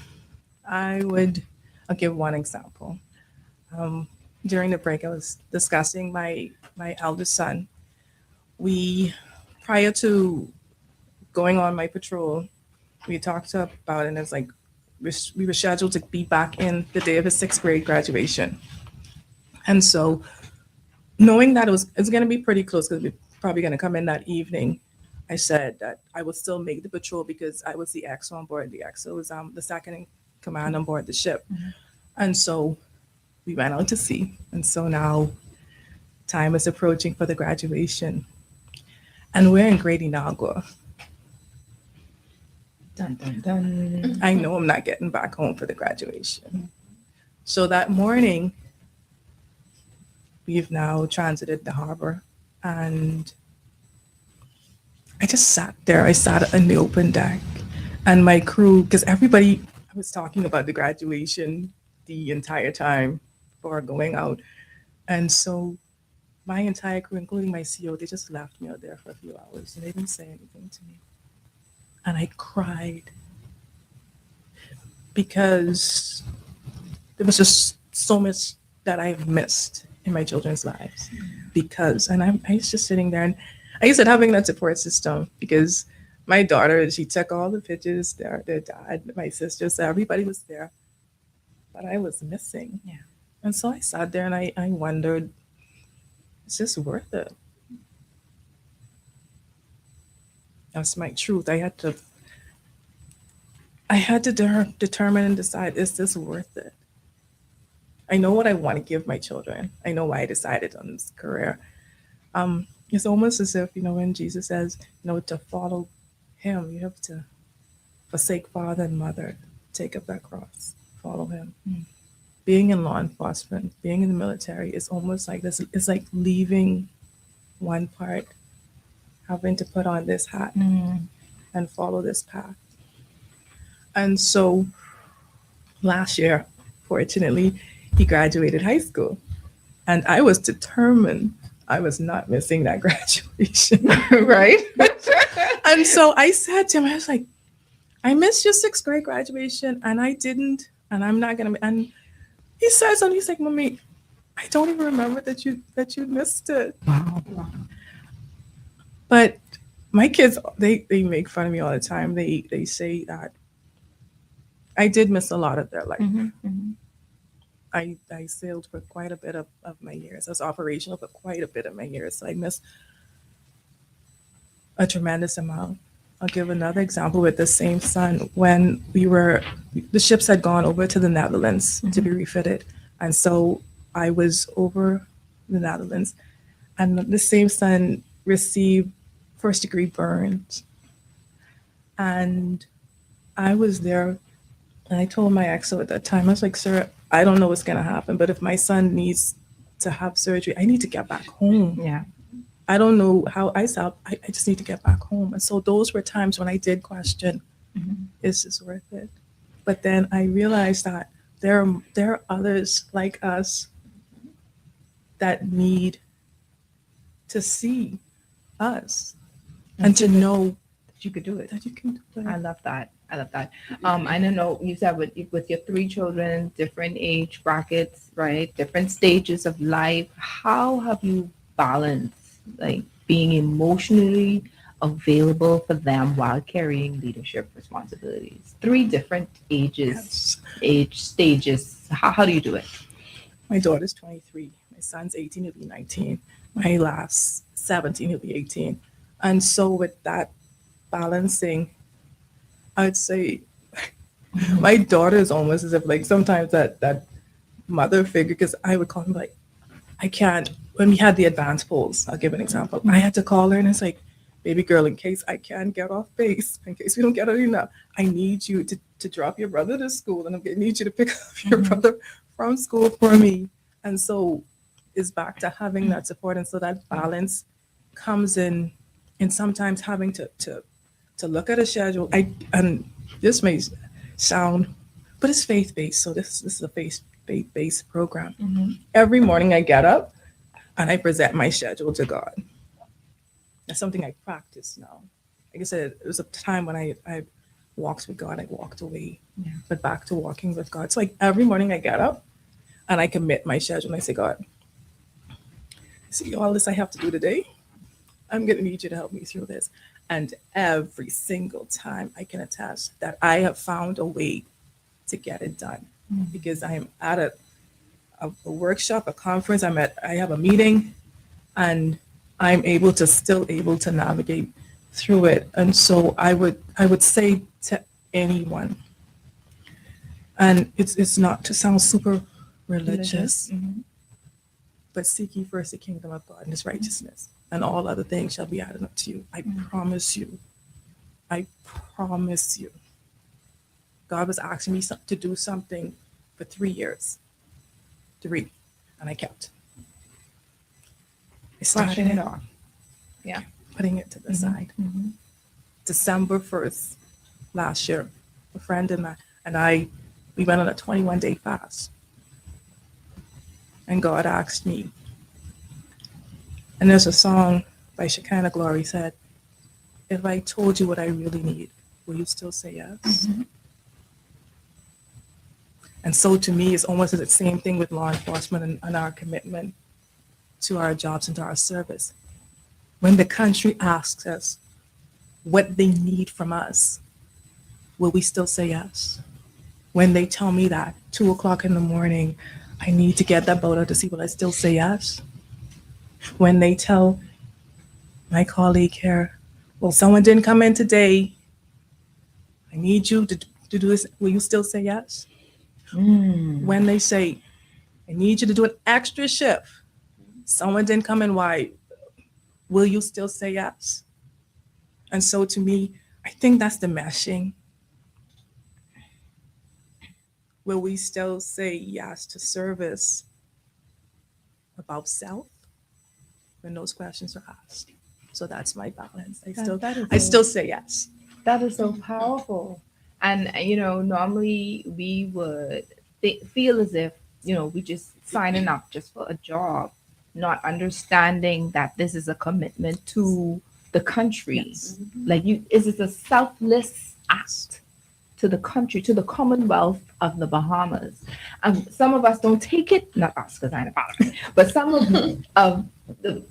give one example. During the break, I was discussing my eldest son. Prior to going on my patrol, we talked about it, and it's like we were scheduled to be back in the day of his 6th grade graduation. And so knowing that it's going to be pretty close because we're probably going to come in that evening, I said that I would still make the patrol because I was the ex on board. The ex was the second in command on board the ship. And so we went out to sea. And so now time is approaching for the graduation. And we're in Great Inagua. Dun, dun, dun. I know I'm not getting back home for the graduation. So that morning, we've now transited the harbor, and I just sat there. I sat in the open deck, and my crew, because everybody, I was talking about the graduation the entire time before going out. And so my entire crew, including my CO, they just left me out there for a few hours, and they didn't say anything to me. And I cried because there was just so much that I've missed in my children's lives. I was just sitting there, and I used to having that support system because my daughter, she took all the pictures, their dad, my sisters, everybody was there, but I was missing. Yeah. And so I sat there and I wondered, is this worth it? That's my truth. I had to determine and decide, is this worth it? I know what I want to give my children. I know why I decided on this career. It's almost as if, when Jesus says, to follow him, you have to forsake father and mother, take up that cross, follow him. Being in law enforcement, being in the military is almost like this. It's like leaving one part, having to put on this hat and follow this path. And so last year, fortunately, he graduated high school, and I was determined I was not missing that graduation, right? And so I said to him, I was like, I missed your 6th grade graduation, and I didn't, and I'm not gonna. And he says something. He's like, Mommy, I don't even remember that you missed it. Wow. But my kids, they make fun of me all the time. They say that I did miss a lot of their life. I sailed for quite a bit of my years. I was operational for quite a bit of my years. So I missed a tremendous amount. I'll give another example with the same son. When the ships had gone over to the Netherlands to be refitted. And so I was over the Netherlands, and the same son received 1st-degree burns. And I was there, and I told my exo at that time, I was like, sir, I don't know what's going to happen, but if my son needs to have surgery, I need to get back home. Yeah. I don't know how I just need to get back home. And so those were times when I did question, is this worth it? But then I realized that there are others like us that need to see us and to know that you could do it. That you can do it. I love that. I don't know, you said with your 3 children, different age brackets, right? Different stages of life. How have you balanced like being emotionally available for them while carrying leadership responsibilities? 3 different age stages. How do you do it? My daughter's 23. My son's 18. He'll be 19. My last 17. He'll be 18. And so with that balancing, I'd say my daughter is almost as if like sometimes that mother figure, because I would call him like, I can't. When we had the advanced polls, I'll give an example. I had to call her, and it's like, baby girl, in case I can't get off base, in case we don't get early enough, I need you to drop your brother to school, and I need you to pick up your brother from school for me. And so it's back to having that support. And so that balance comes in sometimes having to look at a schedule. And this may sound, but it's faith-based. So this is a faith-based program. Every morning I get up and I present my schedule to God. That's something I practice now. Like I said, it was a time when I walks with God, I walked away, but back to walking with God. So like every morning I get up and I commit my schedule and I say, God, see all this I have to do today. I'm going to need you to help me through this. And every single time I can attest that I have found a way to get it done because I am at a workshop, a conference, I have a meeting, and I'm still able to navigate through it. And so I would say to anyone, and it's not to sound super religious, but seek ye first the kingdom of God and his righteousness, and all other things shall be added unto you. I promise you. I promise you. God was asking me to do something for 3 years. 3. And I kept. I started Pushing it off. Yeah. Putting it to the side. December 1st last year, a friend and I, we went on a 21-day fast. And God asked me, and there's a song by Shekinah Glory said, if I told you what I really need, will you still say yes? And so to me, it's almost the same thing with law enforcement and our commitment to our jobs and to our service. When the country asks us what they need from us, will we still say yes? When they tell me that 2 o'clock in the morning, I need to get that boat out to sea, will I still say yes? When they tell my colleague here, well, someone didn't come in today, I need you to do this, will you still say yes? When they say, I need you to do an extra shift, someone didn't come in, why? Will you still say yes? And so to me, I think that's the meshing. Will we still say yes to service above self when those questions are asked? So that's my balance. I still say yes. That is so powerful. And, normally we would feel as if, we just signing up just for a job, not understanding that this is a commitment to the country. Yes. Like is it a selfless act to the country, to the Commonwealth of the Bahamas? And some of us don't take it, not us, because I'm a Bahamas, but some of the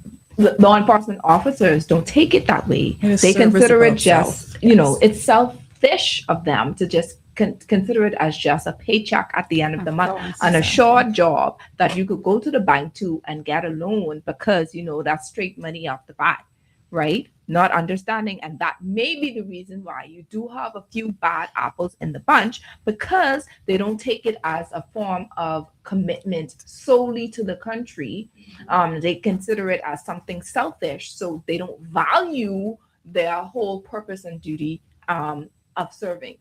law enforcement officers don't take it that way. They consider it just, it's selfish of them to just consider it as just a paycheck at the end of the month on a short job that you could go to the bank to and get a loan because, that's straight money off the bat, right? Not understanding. And that may be the reason why you do have a few bad apples in the bunch, because they don't take it as a form of commitment solely to the country. They consider it as something selfish. So they don't value their whole purpose and duty of serving.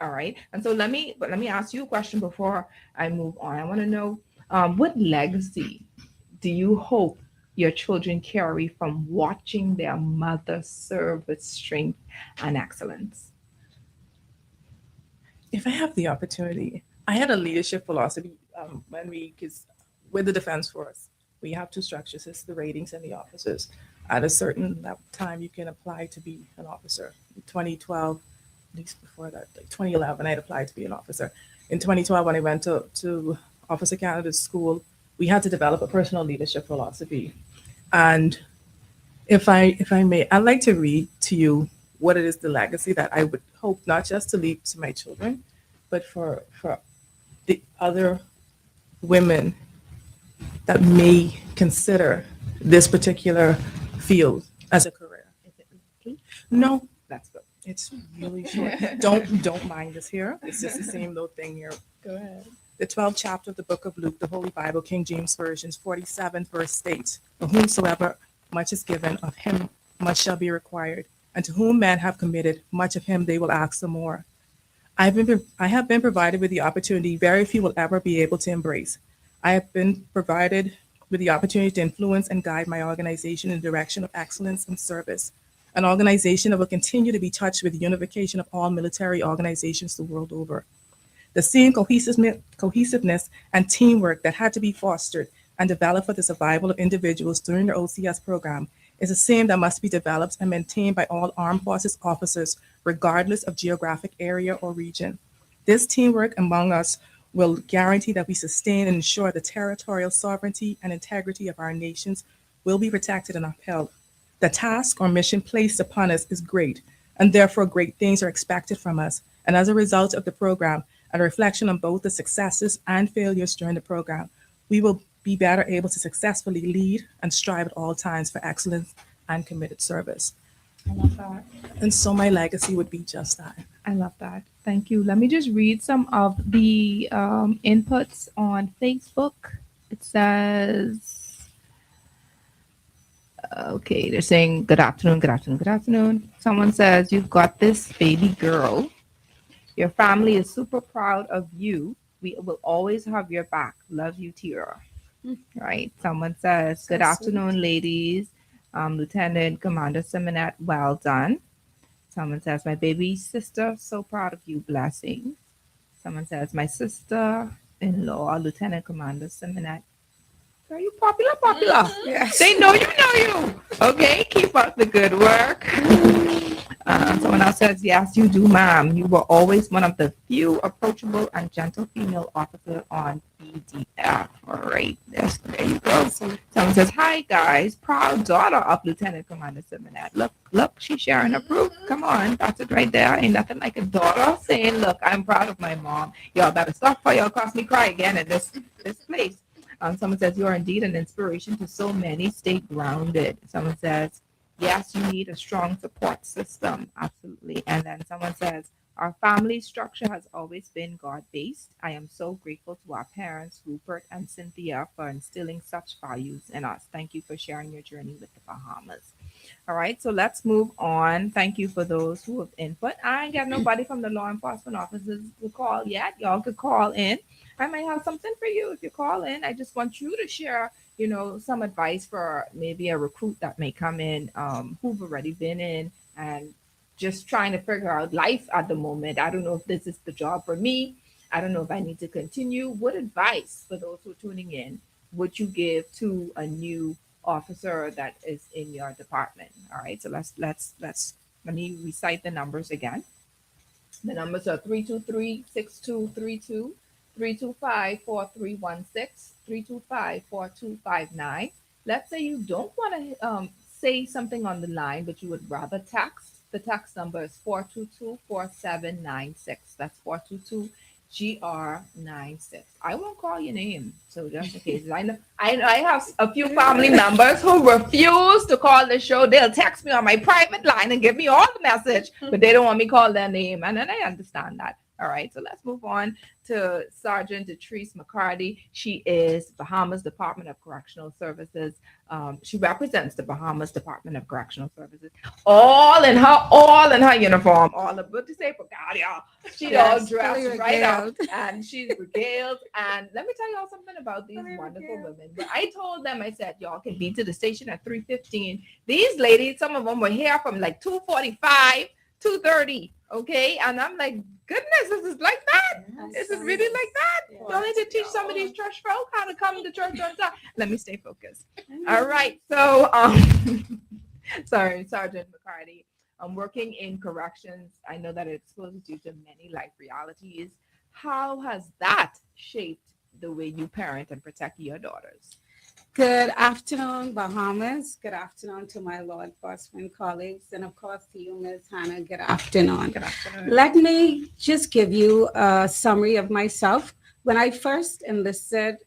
All right. And so let me ask you a question before I move on. I want to know, what legacy do you hope your children carry from watching their mother serve with strength and excellence? If I have the opportunity, I had a leadership philosophy because with the Defense Force, we have 2 structures. It's the ratings and the officers. At a certain time, you can apply to be an officer. In 2012, at least before that, like 2011, I had applied to be an officer. In 2012, when I went to Officer Candidate's school, we had to develop a personal leadership philosophy. And if I may, I'd like to read to you what it is, the legacy that I would hope not just to leave to my children, but for the other women that may consider this particular field as a career. Is it okay? No, that's good. It's really short. Don't mind this here. It's just the same little thing here. Go ahead. The 12th chapter of the book of Luke, the Holy Bible, King James Version's 47th verse states, "For whomsoever much is given, of him much shall be required. And to whom men have committed, much of him they will ask the more." I have been provided with the opportunity very few will ever be able to embrace. I have been provided with the opportunity to influence and guide my organization in the direction of excellence and service, an organization that will continue to be touched with the unification of all military organizations the world over. The same cohesiveness and teamwork that had to be fostered and developed for the survival of individuals during the OCS program is the same that must be developed and maintained by all armed forces officers, regardless of geographic area or region. This teamwork among us will guarantee that we sustain and ensure the territorial sovereignty and integrity of our nations will be protected and upheld. The task or mission placed upon us is great, and therefore great things are expected from us. And as a result of the program, and a reflection on both the successes and failures during the program, we will be better able to successfully lead and strive at all times for excellence and committed service. I love that. And so my legacy would be just that. I love that. Thank you. Let me just read some of the inputs on Facebook. It says, okay, they're saying, good afternoon, good afternoon, good afternoon. Someone says, you've got this baby girl. Your family is super proud of you. We will always have your back. Love you, Tira. Right. Someone says, good afternoon, ladies. Lieutenant Commander Symonette, well done. Someone says, my baby sister, so proud of you. Blessings. Someone says, my sister-in-law, Lieutenant Commander Symonette. Are you popular? Yes. They know you. Okay, keep up the good work. Someone else says, yes, you do, ma'am. You were always one of the few approachable and gentle female officers on BDF. All right, there you go. Someone says, hi, guys. Proud daughter of Lieutenant Commander Symonette. Look, she's sharing her proof. Come on, that's it right there. Ain't nothing like a daughter saying, look, I'm proud of my mom. Y'all better stop for y'all cause me cry again in this place. Someone says, you are indeed an inspiration to so many. Stay grounded. Someone says, yes, you need a strong support system. Absolutely. And then someone says, our family structure has always been God-based. I am so grateful to our parents, Rupert and Cynthia, for instilling such values in us. Thank you for sharing your journey with the Bahamas. All right, so let's move on. Thank you for those who have input. I ain't got nobody from the law enforcement officers to call yet. Y'all could call in. I might have something for you if you call in. I just want you to share, some advice for maybe a recruit that may come in who've already been in and just trying to figure out life at the moment. I don't know if this is the job for me. I don't know if I need to continue. What advice for those who are tuning in would you give to a new officer that is in your department? All right, so let me recite the numbers again. The numbers are 323-6232. 325-4316, 325-4259. Let's say you don't want to say something on the line, but you would rather text. The text number is 422-4796. That's 422-GR96. I won't call your name, so just in case. I know I have a few family members who refuse to call the show. They'll text me on my private line and give me all the message, but they don't want me to call their name, and then I understand that. All right, so let's move on to Sergeant Detrice McCardy. She is Bahamas Department of Correctional Services. She represents the Bahamas Department of Correctional Services. All in her uniform. All the good to say for God, y'all. She's all dressed right out, and she's regaled. And let me tell y'all something about these wonderful women. But I told them, I said, y'all can be to the station at 3:15. These ladies, some of them were here from like 2:45, 2:30. Okay, and I'm like, goodness, this is like that. Is it really like that? You don't need to teach some of these church folk how to come to church on time. Let me stay focused. All right, so sorry, Sergeant McCardy. I'm working in corrections. I know that it exposes you to many life realities. How has that shaped the way you parent and protect your daughters? Good afternoon, Bahamas. Good afternoon to my law enforcement colleagues. And of course to you, Ms. Hanna. Good afternoon. Good afternoon. Let me just give you a summary of myself. When I first enlisted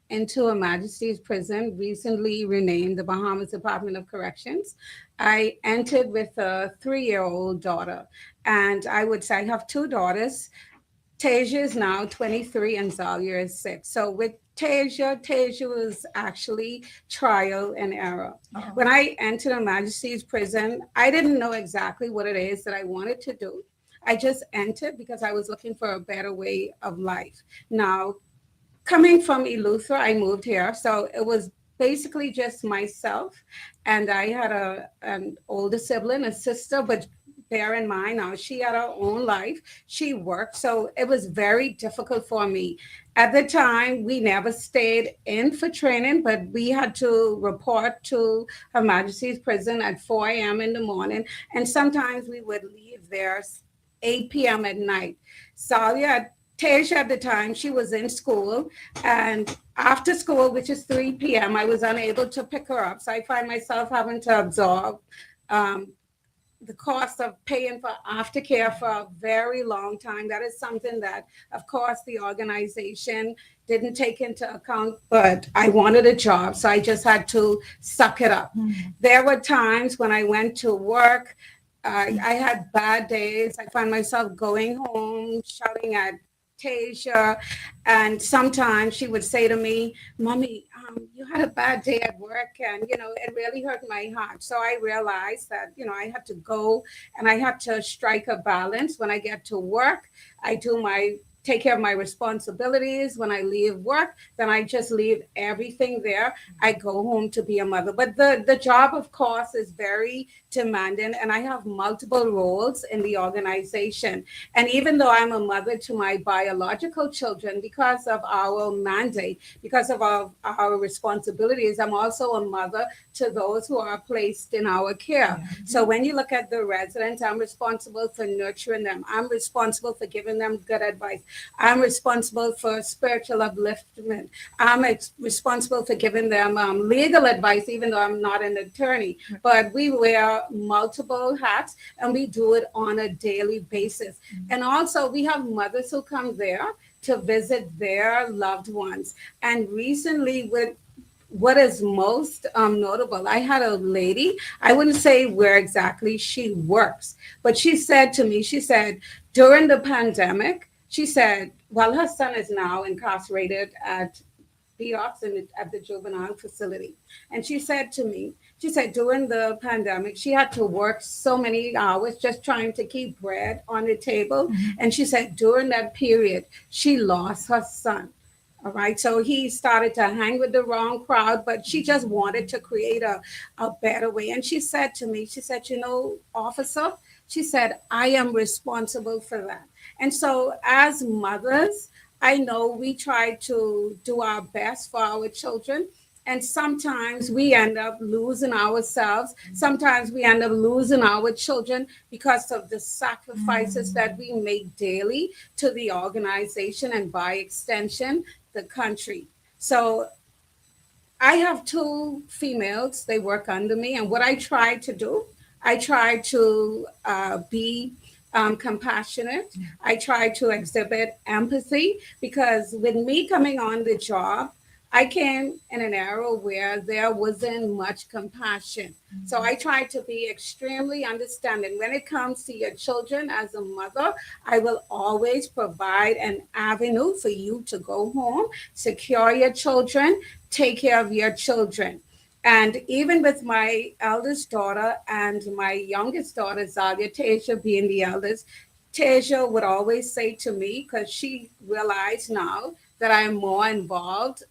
into a Majesty's prison, recently renamed the Bahamas Department of Corrections, I entered with a 3-year-old daughter. And I would say I have 2 daughters. Tasia is now 23 and Zalia is 6. So with Tasia was actually trial and error. Uh-huh. When I entered a Majesty's prison, I didn't know exactly what it is that I wanted to do. I just entered because I was looking for a better way of life. Now, coming from Eleuthera, I moved here. So it was basically just myself. And I had an older sibling, a sister, but bear in mind now, she had her own life. She worked. So it was very difficult for me. At the time, we never stayed in for training, but we had to report to Her Majesty's Prison at 4 a.m. in the morning. And sometimes we would leave there 8 p.m. at night. Tasia at the time, she was in school. And after school, which is 3 p.m., I was unable to pick her up. So I find myself having to absorb the cost of paying for aftercare for a very long time. That is something that, of course, the organization didn't take into account, but I wanted a job, so I just had to suck it up. There were times when I went to work, I had bad days. I found myself going home, shouting at Tasia, and sometimes she would say to me, "Mommy, you had a bad day at work," and it really hurt my heart. So I realized that I had to go and I had to strike a balance. When I get to work, I take care of my responsibilities. When I leave work, then I just leave everything there. I go home to be a mother. But the job, of course, is very demanding, and I have multiple roles in the organization. And even though I'm a mother to my biological children, because of our mandate, because of our responsibilities, I'm also a mother to those who are placed in our care. So when you look at the residents, I'm responsible for nurturing them. I'm responsible for giving them good advice. I'm responsible for spiritual upliftment. I'm responsible for giving them legal advice, even though I'm not an attorney. But we wear multiple hats, and we do it on a daily basis. And also, we have mothers who come there to visit their loved ones. And recently, with what is most notable, I had a lady, I wouldn't say where exactly she works, but she said to me, during the pandemic, she said, well, her son is now incarcerated at BOX at the juvenile facility. And she said to me, during the pandemic, she had to work so many hours just trying to keep bread on the table. And she said during that period, she lost her son. All right. So he started to hang with the wrong crowd, but she just wanted to create a better way. And she said to me, officer, she said, I am responsible for that. And so as mothers, I know we try to do our best for our children. And sometimes we end up losing ourselves. Sometimes we end up losing our children because of the sacrifices that we make daily to the organization and by extension, the country. So I have 2 females, they work under me. And what I try to do, I try to be compassionate. I try to exhibit empathy, because with me coming on the job, I came in an era where there wasn't much compassion. So I try to be extremely understanding. When it comes to your children, as a mother, I will always provide an avenue for you to go home, secure your children, take care of your children. And even with my eldest daughter and my youngest daughter, Zalia, Tasia being the eldest, Tasia would always say to me, because she realized now that I'm more involved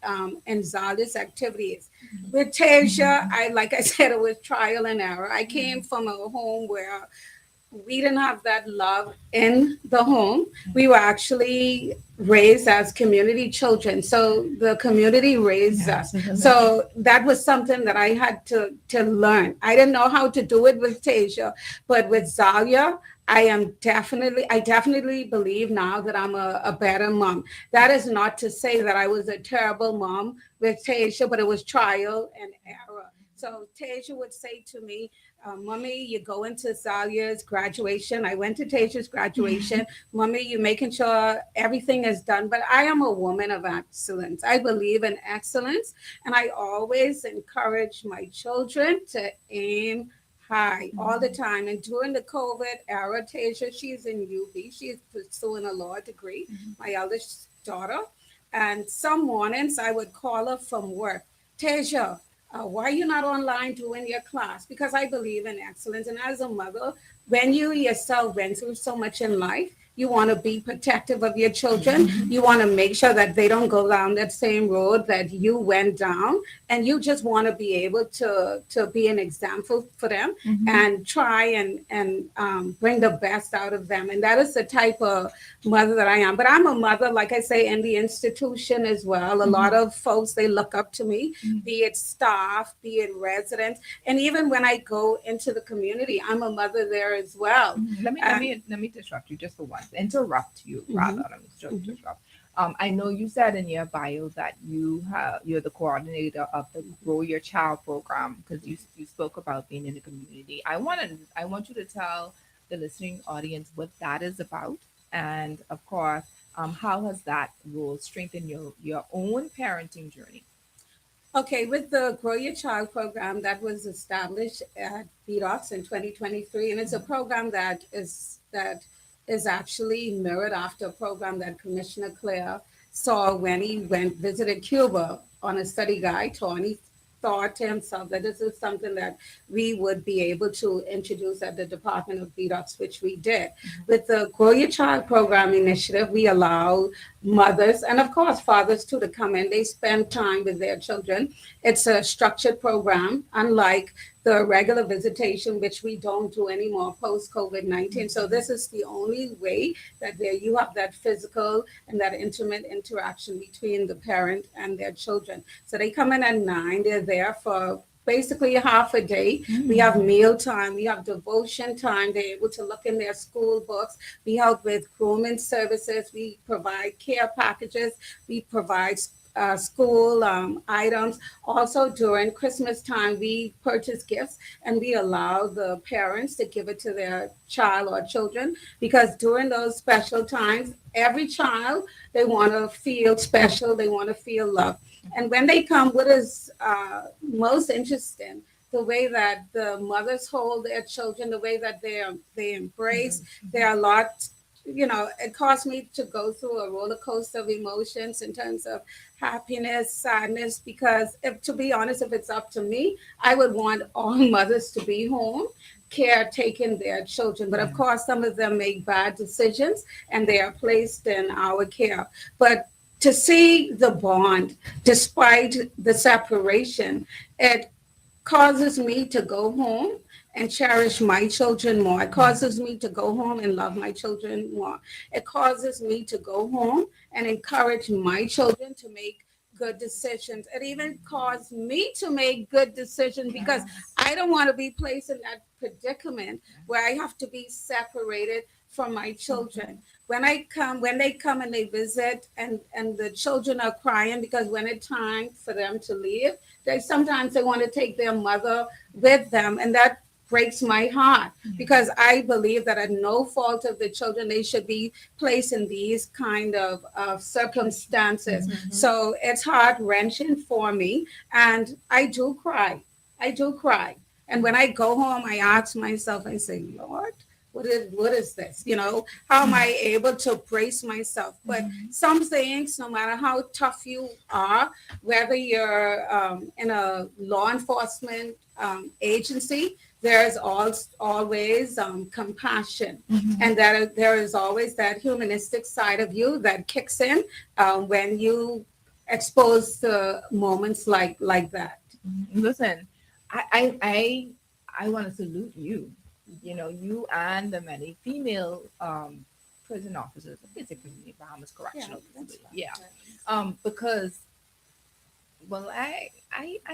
in Zalia's activities. With Tasia, like I said, it was trial and error. I came from a home where we didn't have that love in the home. We were actually raised as community children. So the community raised us. So that was something that I had to learn. I didn't know how to do it with Tasia, but with Zalia, I definitely believe now that I'm a better mom. That is not to say that I was a terrible mom with Tasia, but it was trial and error. So Tasia would say to me, Mommy, you go into Zalia's graduation. I went to Tasia's graduation. Mommy, you're making sure everything is done. But I am a woman of excellence. I believe in excellence. And I always encourage my children to aim high all the time. And during the COVID era, Tasia, she's in UB. She's pursuing a law degree, my eldest daughter. And some mornings I would call her from work. Tasia, why are you not online doing your class? Because I believe in excellence. And as a mother, when you yourself went through so much in life, You want to be protective of your children. You want to make sure that they don't go down that same road that you went down. And you just want to be able to be an example for them and try and bring the best out of them. And that is the type of mother that I am. But I'm a mother, like I say, in the institution as well. A lot of folks, they look up to me, be it staff, be it residents. And even when I go into the community, I'm a mother there as well. Let me disrupt you just for once. Interrupt you, rather. Let me just disrupt. I know you said in your bio that you're the coordinator of the Grow Your Child program because you spoke about being in the community. I want you to tell the listening audience what that is about, and of course, how has that role strengthened your own parenting journey? Okay, with the Grow Your Child program that was established at Detrice in 2023, and it's a program that is actually mirrored after a program that Commissioner Clare saw when he visited Cuba on a study guide tour, and he thought to himself that this is something that we would be able to introduce at the Department of Detrice, which we did. With the Grow Your Child program initiative, we allow mothers and of course fathers too to come in. They spend time with their children. It's a structured program, unlike the regular visitation, which we don't do anymore post COVID-19. So this is the only way that you have that physical and that intimate interaction between the parent and their children. So they come in at 9, they're there for basically half a day. We have meal time, we have devotion time. They're able to look in their school books. We help with grooming services. We provide care packages. We provide school items. Also during Christmas time, we purchase gifts and we allow the parents to give it to their child or children, because during those special times, every child, they want to feel special, they want to feel loved. And when they come, what is most interesting, the way that the mothers hold their children, the way that they embrace, there are a lot. It caused me to go through a roller coaster of emotions in terms of happiness, sadness, because to be honest, if it's up to me, I would want all mothers to be home, caretaking their children. But of course, some of them make bad decisions and they are placed in our care. But to see the bond, despite the separation, it causes me to go home and cherish my children more. It causes me to go home and love my children more. It causes me to go home and encourage my children to make good decisions. It even caused me to make good decisions because I don't want to be placed in that predicament where I have to be separated from my children. When they come and they visit and the children are crying because when it's time for them to leave, sometimes they want to take their mother with them, and that breaks my heart because I believe that at no fault of the children, they should be placed in these kind of circumstances. So it's heart-wrenching for me, and I do cry. And when I go home, I ask myself, I say, Lord, what is this? How am I able to brace myself? But some things, no matter how tough you are, whether you're in a law enforcement agency, there's always compassion, and that there is always that humanistic side of you that kicks in when you expose to moments like that. Listen, I want to salute you. You and the many female prison officers. I think it's a Bahamas Correctional. Because I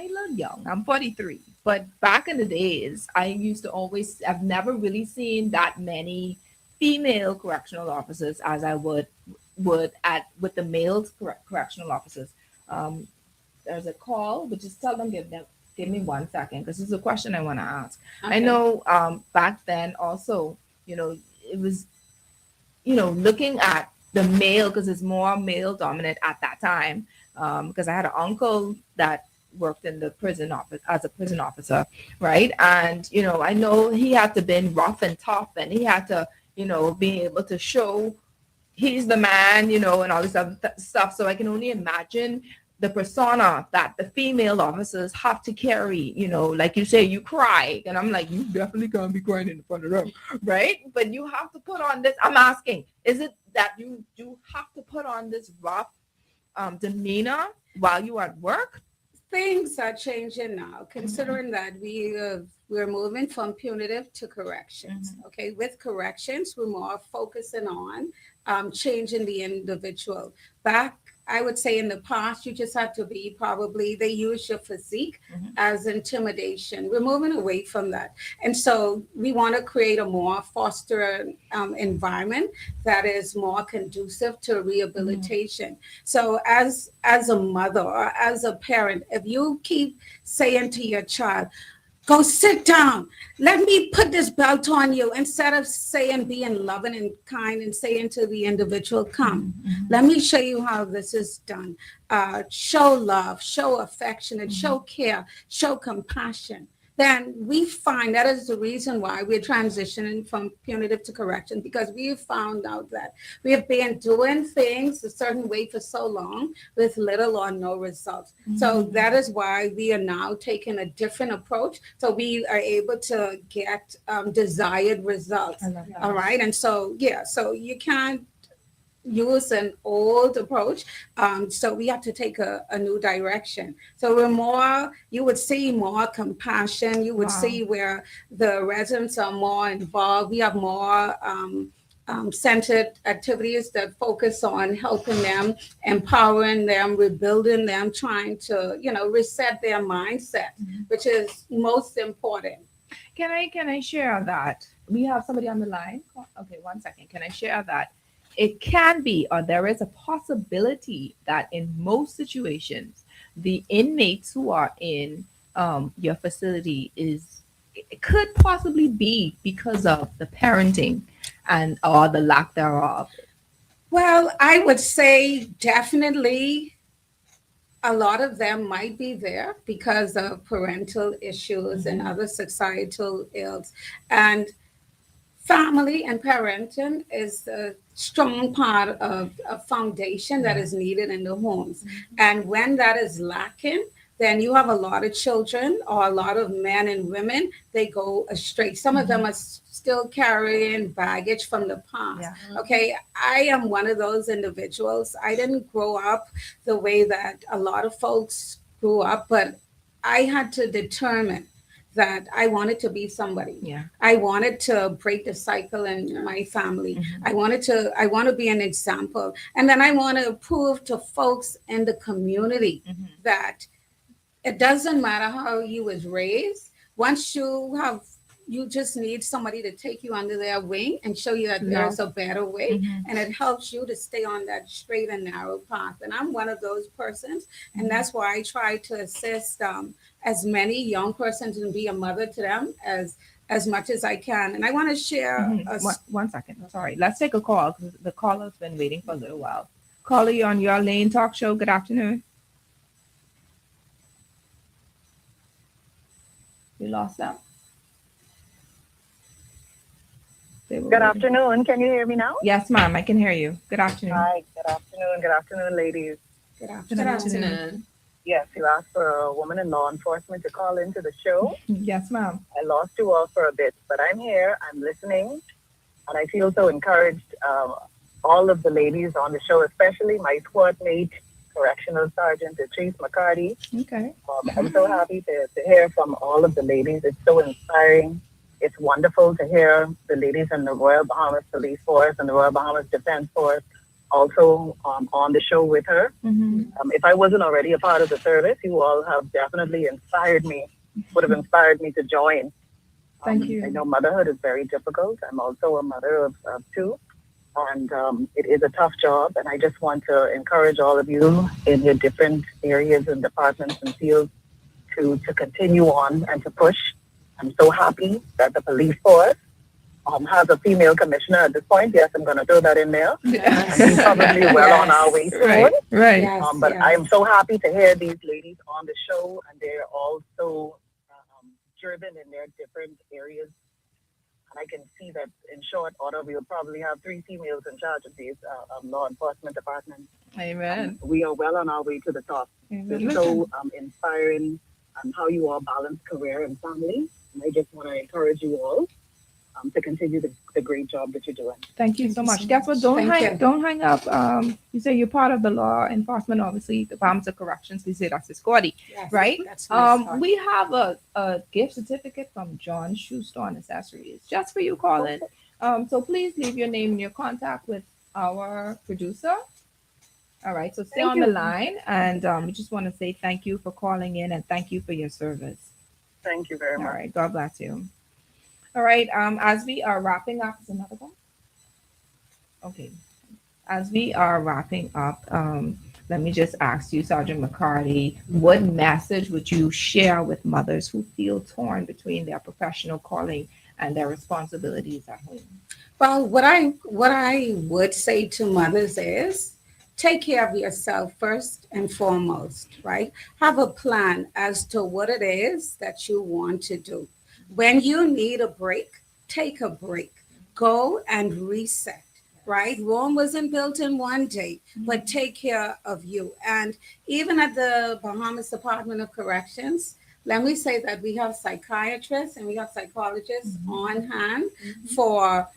look young. I'm 43, but back in the days, I've never really seen that many female correctional officers as I would with the male correctional officers. There's a call, but just tell them, give me 1 second, because this is a question I want to ask. Okay. I know back then also, it was, looking at the male, because it's more male dominant at that time. Because I had an uncle that worked in the prison office as a prison officer, right? And, I know he had to be rough and tough, and he had to, be able to show he's the man, and all this other stuff. So I can only imagine the persona that the female officers have to carry, like you say, you cry. And I'm like, you definitely can't be crying in front of them, right? But you have to put on this. I'm asking, is it that you have to put on this rough demeanor while you are at work? Things are changing now, considering that we're moving from punitive to corrections. Okay, with corrections, we're more focusing on changing the individual. Back, I would say in the past, you just had to be they use your physique as intimidation. We're moving away from that. And so we want to create a more foster environment that is more conducive to rehabilitation. So as a mother or as a parent, if you keep saying to your child, go sit down, let me put this belt on you, instead of being loving and kind and saying to the individual, come, let me show you how this is done. Show love, show affection, and show care, show compassion. Then we find that is the reason why we're transitioning from punitive to correction, because we have found out that we have been doing things a certain way for so long with little or no results. So that is why we are now taking a different approach. So we are able to get desired results. All right. And so, so you can't use an old approach. So we have to take a new direction. So you would see more compassion. You would see where the residents are more involved. We have more centered activities that focus on helping them, empowering them, rebuilding them, trying to, reset their mindset, which is most important. Can I share that? We have somebody on the line. Okay, 1 second. Can I share that? It can be, or there is a possibility that in most situations, the inmates who are in your facility it could possibly be because of the parenting or the lack thereof. Well, I would say definitely a lot of them might be there because of parental issues and other societal ills. And family and parenting is a strong part of a foundation that is needed in the homes. And when that is lacking, then you have a lot of children or a lot of men and women, they go astray. Some of them are still carrying baggage from the past. Okay, I am one of those individuals. I didn't grow up the way that a lot of folks grew up, but I had to determine that I wanted to be somebody. I wanted to break the cycle in my family. I want to be an example. And then I want to prove to folks in the community that it doesn't matter how you was raised. Once you just need somebody to take you under their wing and show you that there's a better way. And it helps you to stay on that straight and narrow path. And I'm one of those persons. And that's why I try to assist as many young persons and be a mother to them as much as I can. And I want to share. 1 second. Sorry. Let's take a call because the caller's been waiting for a little while. Caller, you on Your Lane Talk Show. Good afternoon. You lost them. Good afternoon. Can you hear me now? Yes, ma'am. I can hear you. Good afternoon. Hi. Good afternoon. Good afternoon, ladies. Good afternoon. Yes, you asked for a woman in law enforcement to call into the show. Yes, ma'am. I lost you all for a bit, but I'm here. I'm listening, and I feel so encouraged. All of the ladies on the show, especially my squad mate, Correctional Sergeant Detrice McCardy. Okay. I'm so happy to hear from all of the ladies. It's so inspiring. It's wonderful to hear the ladies in the Royal Bahamas Police Force and the Royal Bahamas Defense Force also on the show with her. If I wasn't already a part of the service, you all have definitely would have inspired me to join. Thank you. I know motherhood is very difficult. I'm also a mother of two, and it is a tough job. And I just want to encourage all of you in your different areas and departments and fields to continue on and to push. I'm so happy that the police force has a female commissioner at this point. Yes, I'm going to throw that in there. And we're probably well on our way soon. Right. I am so happy to hear these ladies on the show, and they're all so driven in their different areas. I can see that in short order, we'll probably have 3 females in charge of these law enforcement departments. Amen. We are well on our way to the top. Amen. It's so inspiring how you all balance career and family. And I just want to encourage you all to continue the great job that you're doing. Thank you so much. Guess what? Don't hang up. You say you're part of the law enforcement, obviously, the Bahamas of Corrections. We say that's McCardy, Yes, right? that's my start. We have a gift certificate from John Schuster on Accessories, just for you, Colin. So please leave your name and your contact with our producer. All right, so stay on the line, and we just want to say thank you for calling in and thank you for your service. Thank you very much. All right, God bless you. All right, as we are wrapping up, is another one? Okay. As we are wrapping up, let me just ask you, Sergeant McCardy, what message would you share with mothers who feel torn between their professional calling and their responsibilities at home? Well, what I would say to mothers is take care of yourself first and foremost, right? Have a plan as to what it is that you want to do. When you need a break, take a break. Go and reset, right? Rome wasn't built in one day, but take care of you. And even at the Bahamas Department of Corrections, let me say that we have psychiatrists and we have psychologists on hand for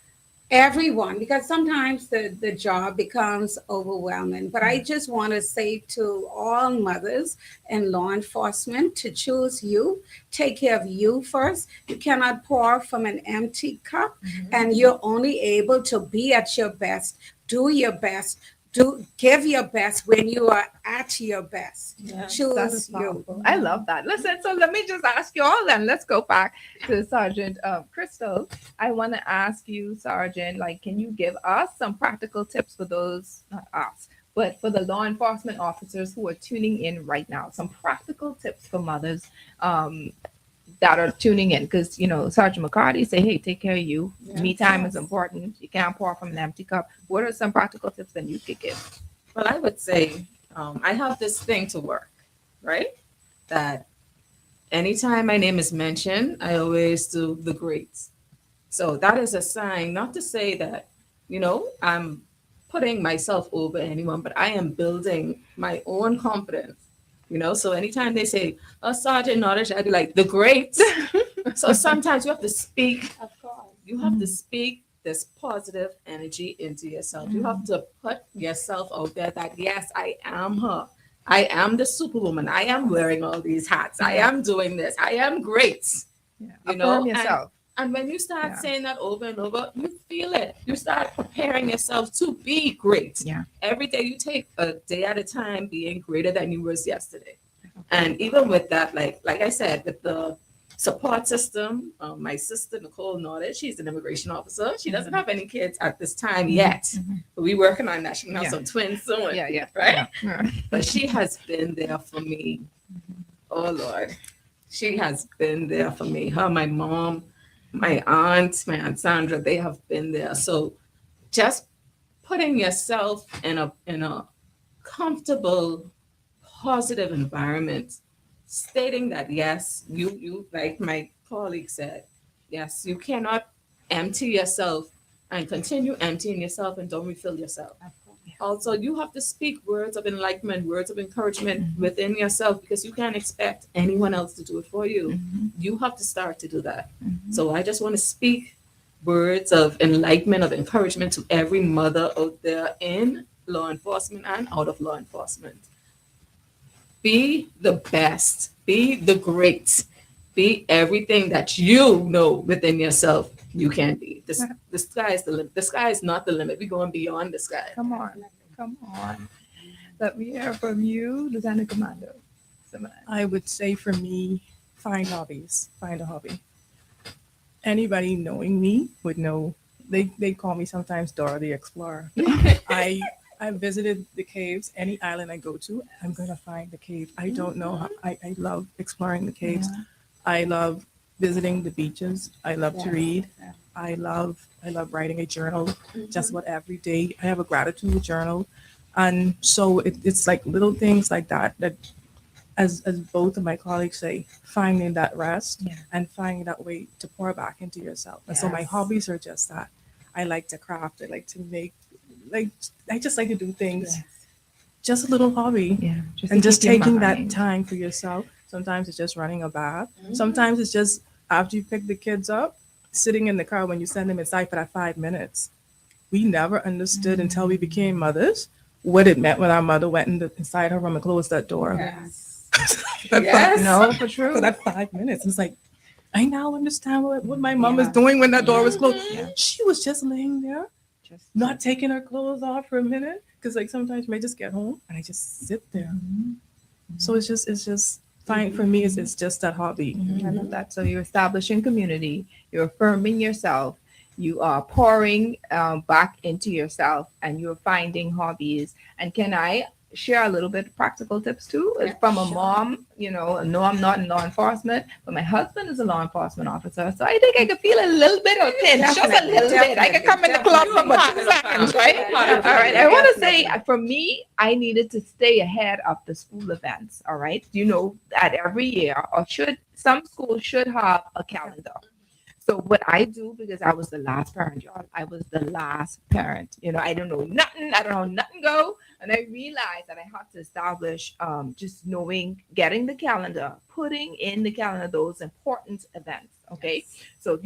everyone, because sometimes the job becomes overwhelming. But I just want to say to all mothers and law enforcement to choose you, take care of you first. You cannot pour from an empty cup, and you're only able to be at your best. Do your best. Give your best when you are at your best. Yeah, Choose you. I love that. Listen, so let me just ask you all then. Let's go back to Sergeant Crystal. I want to ask you, Sergeant, like, can you give us some practical tips for those, not us, but for the law enforcement officers who are tuning in right now? Some practical tips for mothers that are tuning in, because Sergeant McCardy say, hey, take care of you. Me time is important. You can't pour from an empty cup. What are some practical tips that you could give? Well, I would say I have this thing to work, right? That anytime my name is mentioned, I always do the greats. So that is a sign, not to say that, I'm putting myself over anyone, but I am building my own confidence. So anytime they say, oh, Sergeant Nottage, I'd be like, the great. So sometimes you have to speak. Of course. You have to speak this positive energy into yourself. You have to put yourself out there that, yes, I am her. I am the superwoman. I am wearing all these hats. I am doing this. I am great. Affirm yourself. And when you start saying that over and over, you feel it. You start preparing yourself to be great. Yeah. Every day you take a day at a time being greater than you was yesterday. And even with that, like I said, with the support system, my sister, Nicole Nottage, she's an immigration officer. She doesn't have any kids at this time yet. But we're working on that. She can have some twins soon. Right? Yeah. But she has been there for me. Oh, Lord. She has been there for me. Her, my mom, my aunt Sandra, they have been there. So just putting yourself in a comfortable, positive environment, stating that, yes, you like my colleague said, yes, you cannot empty yourself and continue emptying yourself and don't refill yourself. Also, you have to speak words of enlightenment, words of encouragement within yourself, because you can't expect anyone else to do it for you. You have to start to do that. So I just want to speak words of enlightenment, of encouragement to every mother out there in law enforcement and out of law enforcement. Be the best, be the great, be everything that you know within yourself you can be. The sky is the limit. The sky is not the limit. We're going beyond the sky. Come on. Let me hear from you, Lieutenant Commander Symonette. I would say for me, find hobbies. Find a hobby. Anybody knowing me would know. They call me sometimes Dora the Explorer. I visited the caves. Any island I go to, I'm gonna find the cave. I don't know how, I love exploring the caves. I love visiting the beaches. I love to read. I love writing a journal just about every day. I have a gratitude journal. And so it's like little things like that as both of my colleagues say, finding that rest Yeah. and finding that way to pour back into yourself. And so my Yes. hobbies are just that. I like to craft. I like to make, I just like to do things. Yes. Just a little hobby. Yeah. And just to keep your taking that mind. time for yourself. Sometimes it's just running a bath. Sometimes it's just after you pick the kids up, sitting in the car when you send them inside for that 5 minutes. We never understood until we became mothers what it meant when our mother went inside her room and closed that door. Yes. No, for true. For that 5 minutes. It's like, I now understand what my mom was doing when that door was closed. Yeah. She was just laying there, Just not taking her clothes off for a minute. Because like sometimes you may just get home and I just sit there. So it's just fine for me. It's just that hobby. I love that. So you're establishing community, you're affirming yourself, you are pouring back into yourself, and you're finding hobbies. And can I share a little bit of practical tips too? It's from a mom, no, I'm not in law enforcement, but my husband is a law enforcement officer. So I think I could feel a little bit of pinch, just a little bit. I could come in the club for about 2 seconds, right? All right. I want to say for me, I needed to stay ahead of the school events. All right. That every year, or some schools should have a calendar. So what I do, because I was the last parent, y'all, I was the last parent. I don't know nothing. I don't know nothing go. And I realized that I had to establish just getting the calendar, putting in the calendar those important events. Okay. So,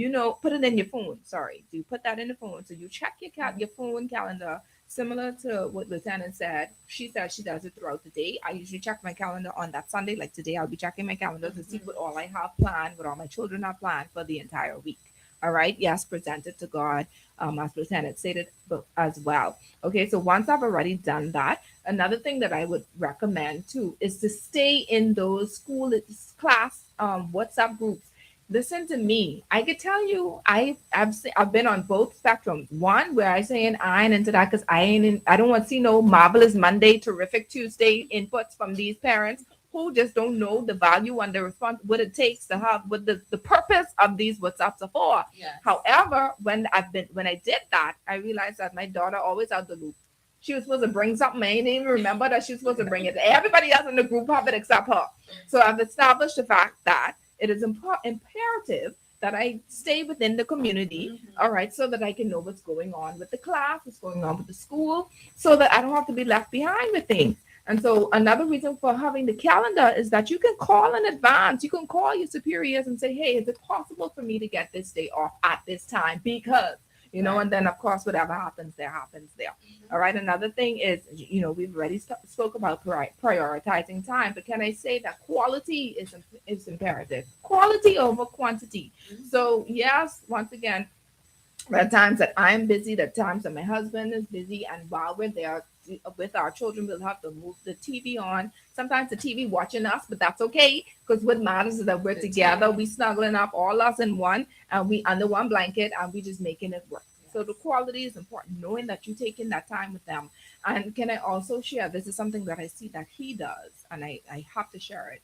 put it in your phone. Sorry. So you put that in the phone. So you check your phone calendar, similar to what Lieutenant said. She said she does it throughout the day. I usually check my calendar on that Sunday. Like today, I'll be checking my calendar to see what all I have planned, what all my children have planned for the entire week. All right. Yes, present it to God, as Lieutenant stated, but as well. Okay. So once I've already done that, another thing that I would recommend too is to stay in those school class WhatsApp groups. Listen to me. I could tell you, I've been on both spectrums. One where I say I ain't into that because I don't want to see no marvelous Monday, terrific Tuesday inputs from these parents who just don't know the value and the response, what it takes to have, what the purpose of these WhatsApps are for. Yes. However, when I did that, I realized that my daughter always out the loop. She was supposed to bring something. I didn't even remember that she was supposed to bring it. Everybody else in the group have it except her. So I've established the fact that it is imperative that I stay within the community, all right, so that I can know what's going on with the class, what's going on with the school, so that I don't have to be left behind with things. And so another reason for having the calendar is that you can call in advance. You can call your superiors and say, hey, is it possible for me to get this day off at this time? Because, and then of course, whatever happens there. All right. Another thing is, we've already spoke about prioritizing time, but can I say that quality is imperative? Quality over quantity. So yes, once again, there are times that I'm busy, there are times that my husband is busy, and while we're there with our children, we'll have to move the TV on. Sometimes the TV watching us, but that's okay, because what matters is that we're together, we snuggling up, all us in one, and we under one blanket, and we just making it work. So the quality is important, knowing that you're taking that time with them. And can I also share, this is something that I see that he does, and I have to share it,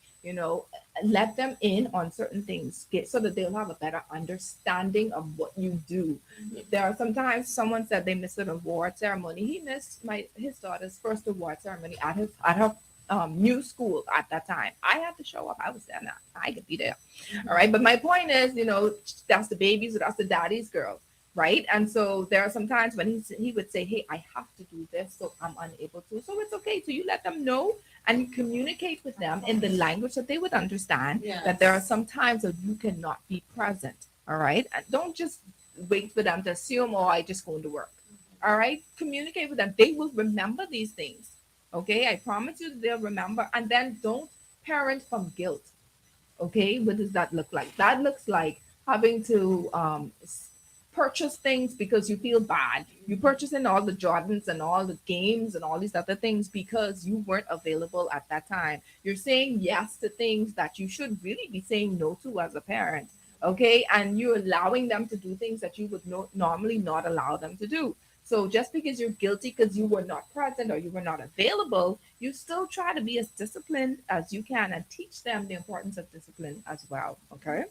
let them in on certain things, so that they'll have a better understanding of what you do. There are sometimes someone said they missed an award ceremony. He missed his daughter's first award ceremony at her new school at that time. I had to show up. I was there. Now I could be there. All right. But my point is, that's the babies, that's the daddy's girl. Right. And so there are some times when he would say, hey, I have to do this, so I'm unable to. So it's okay. So you let them know and communicate with them in the language that they would understand, that there are some times that you cannot be present. All right. And don't just wait for them to assume, I just going to work. All right. Communicate with them. They will remember these things. Okay. I promise you they'll remember. And then don't parent from guilt. Okay. What does that look like? That looks like having to purchase things because you feel bad. You purchasing all the Jordans and all the games and all these other things because you weren't available at that time. You're saying yes to things that you should really be saying no to as a parent. Okay. And you're allowing them to do things that you would normally not allow them to do. So just because you're guilty because you were not present or you were not available, you still try to be as disciplined as you can and teach them the importance of discipline as well. Okay.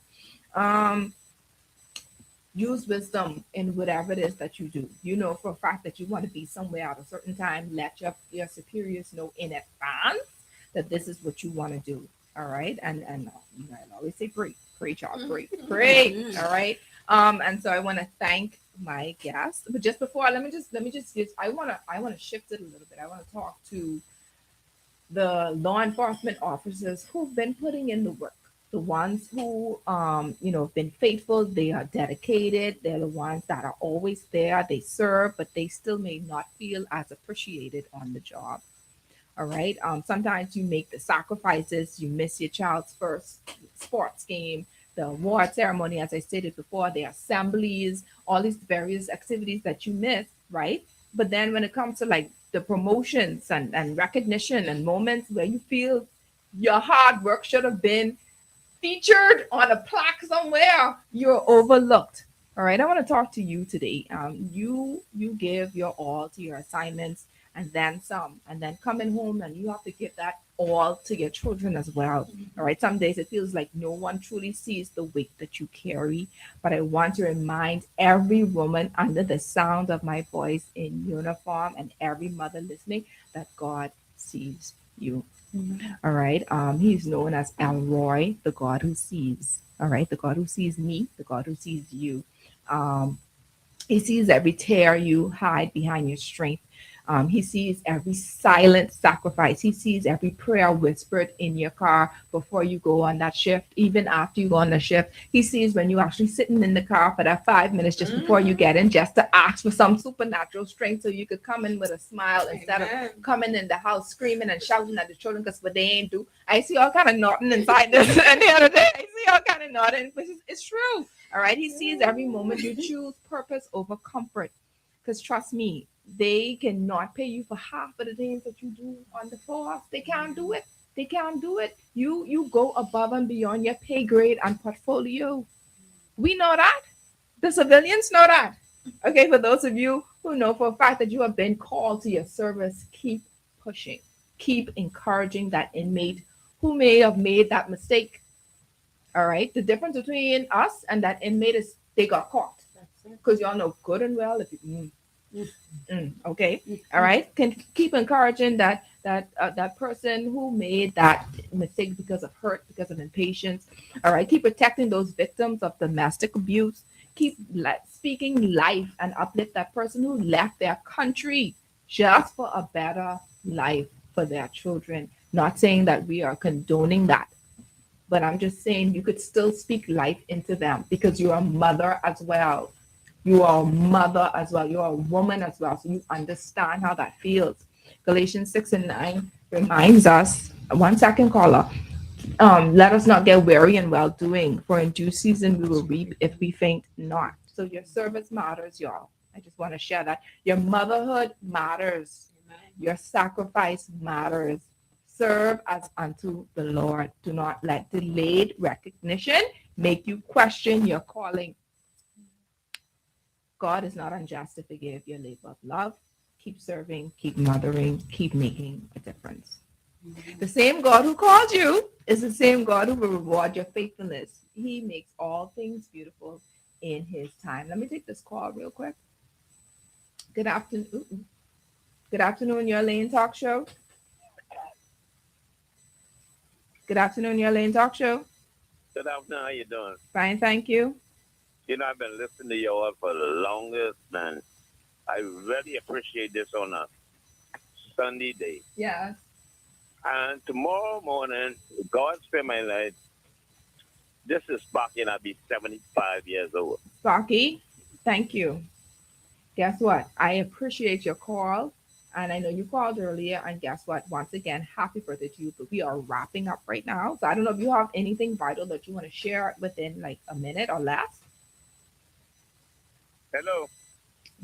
Use wisdom in whatever it is that you do. For a fact that you want to be somewhere at a certain time, let your superiors know in advance that this is what you want to do. All right. And I always say pray, child, pray. All right. And so I want to thank my guests. But just before, let me just give, I wanna shift it a little bit. I want to talk to the law enforcement officers who've been putting in the work, the ones who have been faithful, they are dedicated, they're the ones that are always there, they serve, but they still may not feel as appreciated on the job. All right. Sometimes you make the sacrifices, you miss your child's first sports game, the award ceremony, as I stated before, the assemblies, all these various activities that you miss, right? But then when it comes to like the promotions and recognition and moments where you feel your hard work should have been featured on a plaque somewhere, you're overlooked. All right, I want to talk to you today. You give your all to your assignments and then some, and then coming home and you have to give that all to your children as well. All right, some days it feels like no one truly sees the weight that you carry, but I want to remind every woman under the sound of my voice in uniform and every mother listening that God sees you. All right. He's known as Elroy, the God who sees. All right. The God who sees me, the God who sees you. He sees every tear you hide behind your strength. He sees every silent sacrifice. He sees every prayer whispered in your car before you go on that shift, even after you go on the shift. He sees when you're actually sitting in the car for that 5 minutes just before you get in, just to ask for some supernatural strength so you could come in with a smile instead of coming in the house screaming and shouting at the children because what they ain't do. I see all kind of nodding inside this and the other day. I see all kind of nodding, but it's true. All right. He sees every moment you choose purpose over comfort. Because trust me, they cannot pay you for half of the things that you do on the force. They can't do it. They can't do it. You go above and beyond your pay grade and portfolio. We know that. The civilians know that. Okay, for those of you who know for a fact that you have been called to your service, keep pushing. Keep encouraging that inmate who may have made that mistake. All right. The difference between us and that inmate is they got caught. Because y'all know good and well if you okay. All right. Can keep encouraging that person who made that mistake because of hurt, because of impatience. All right. Keep protecting those victims of domestic abuse. Keep speaking life and uplift that person who left their country just for a better life for their children. Not saying that we are condoning that, but I'm just saying you could still speak life into them because you're a mother as well. You are a mother as well. You are a woman as well. So you understand how that feels. Galatians 6:9 reminds us, 1 second caller, let us not get weary in well doing, for in due season we will reap if we faint not. So your service matters, y'all. I just want to share that. Your motherhood matters. Your sacrifice matters. Serve as unto the Lord. Do not let delayed recognition make you question your calling. God is not unjust to forgive your labor of love. Keep serving, keep mothering, keep making a difference. The same God who called you is the same God who will reward your faithfulness. He makes all things beautiful in his time. Let me take this call real quick. Good afternoon. Good afternoon, Your Lane Talk Show. Good afternoon, Your Lane Talk Show. Good afternoon. How you doing? Fine, thank you. You know, I've been listening to you all for the longest, man. I really appreciate this on a Sunday day. Yes. And tomorrow morning, God spare my life. This is Sparky, and I'll be 75 years old. Sparky, thank you. Guess what? I appreciate your call. And I know you called earlier. And guess what? Once again, happy birthday to you. But we are wrapping up right now. So I don't know if you have anything vital that you want to share within like a minute or less. Hello.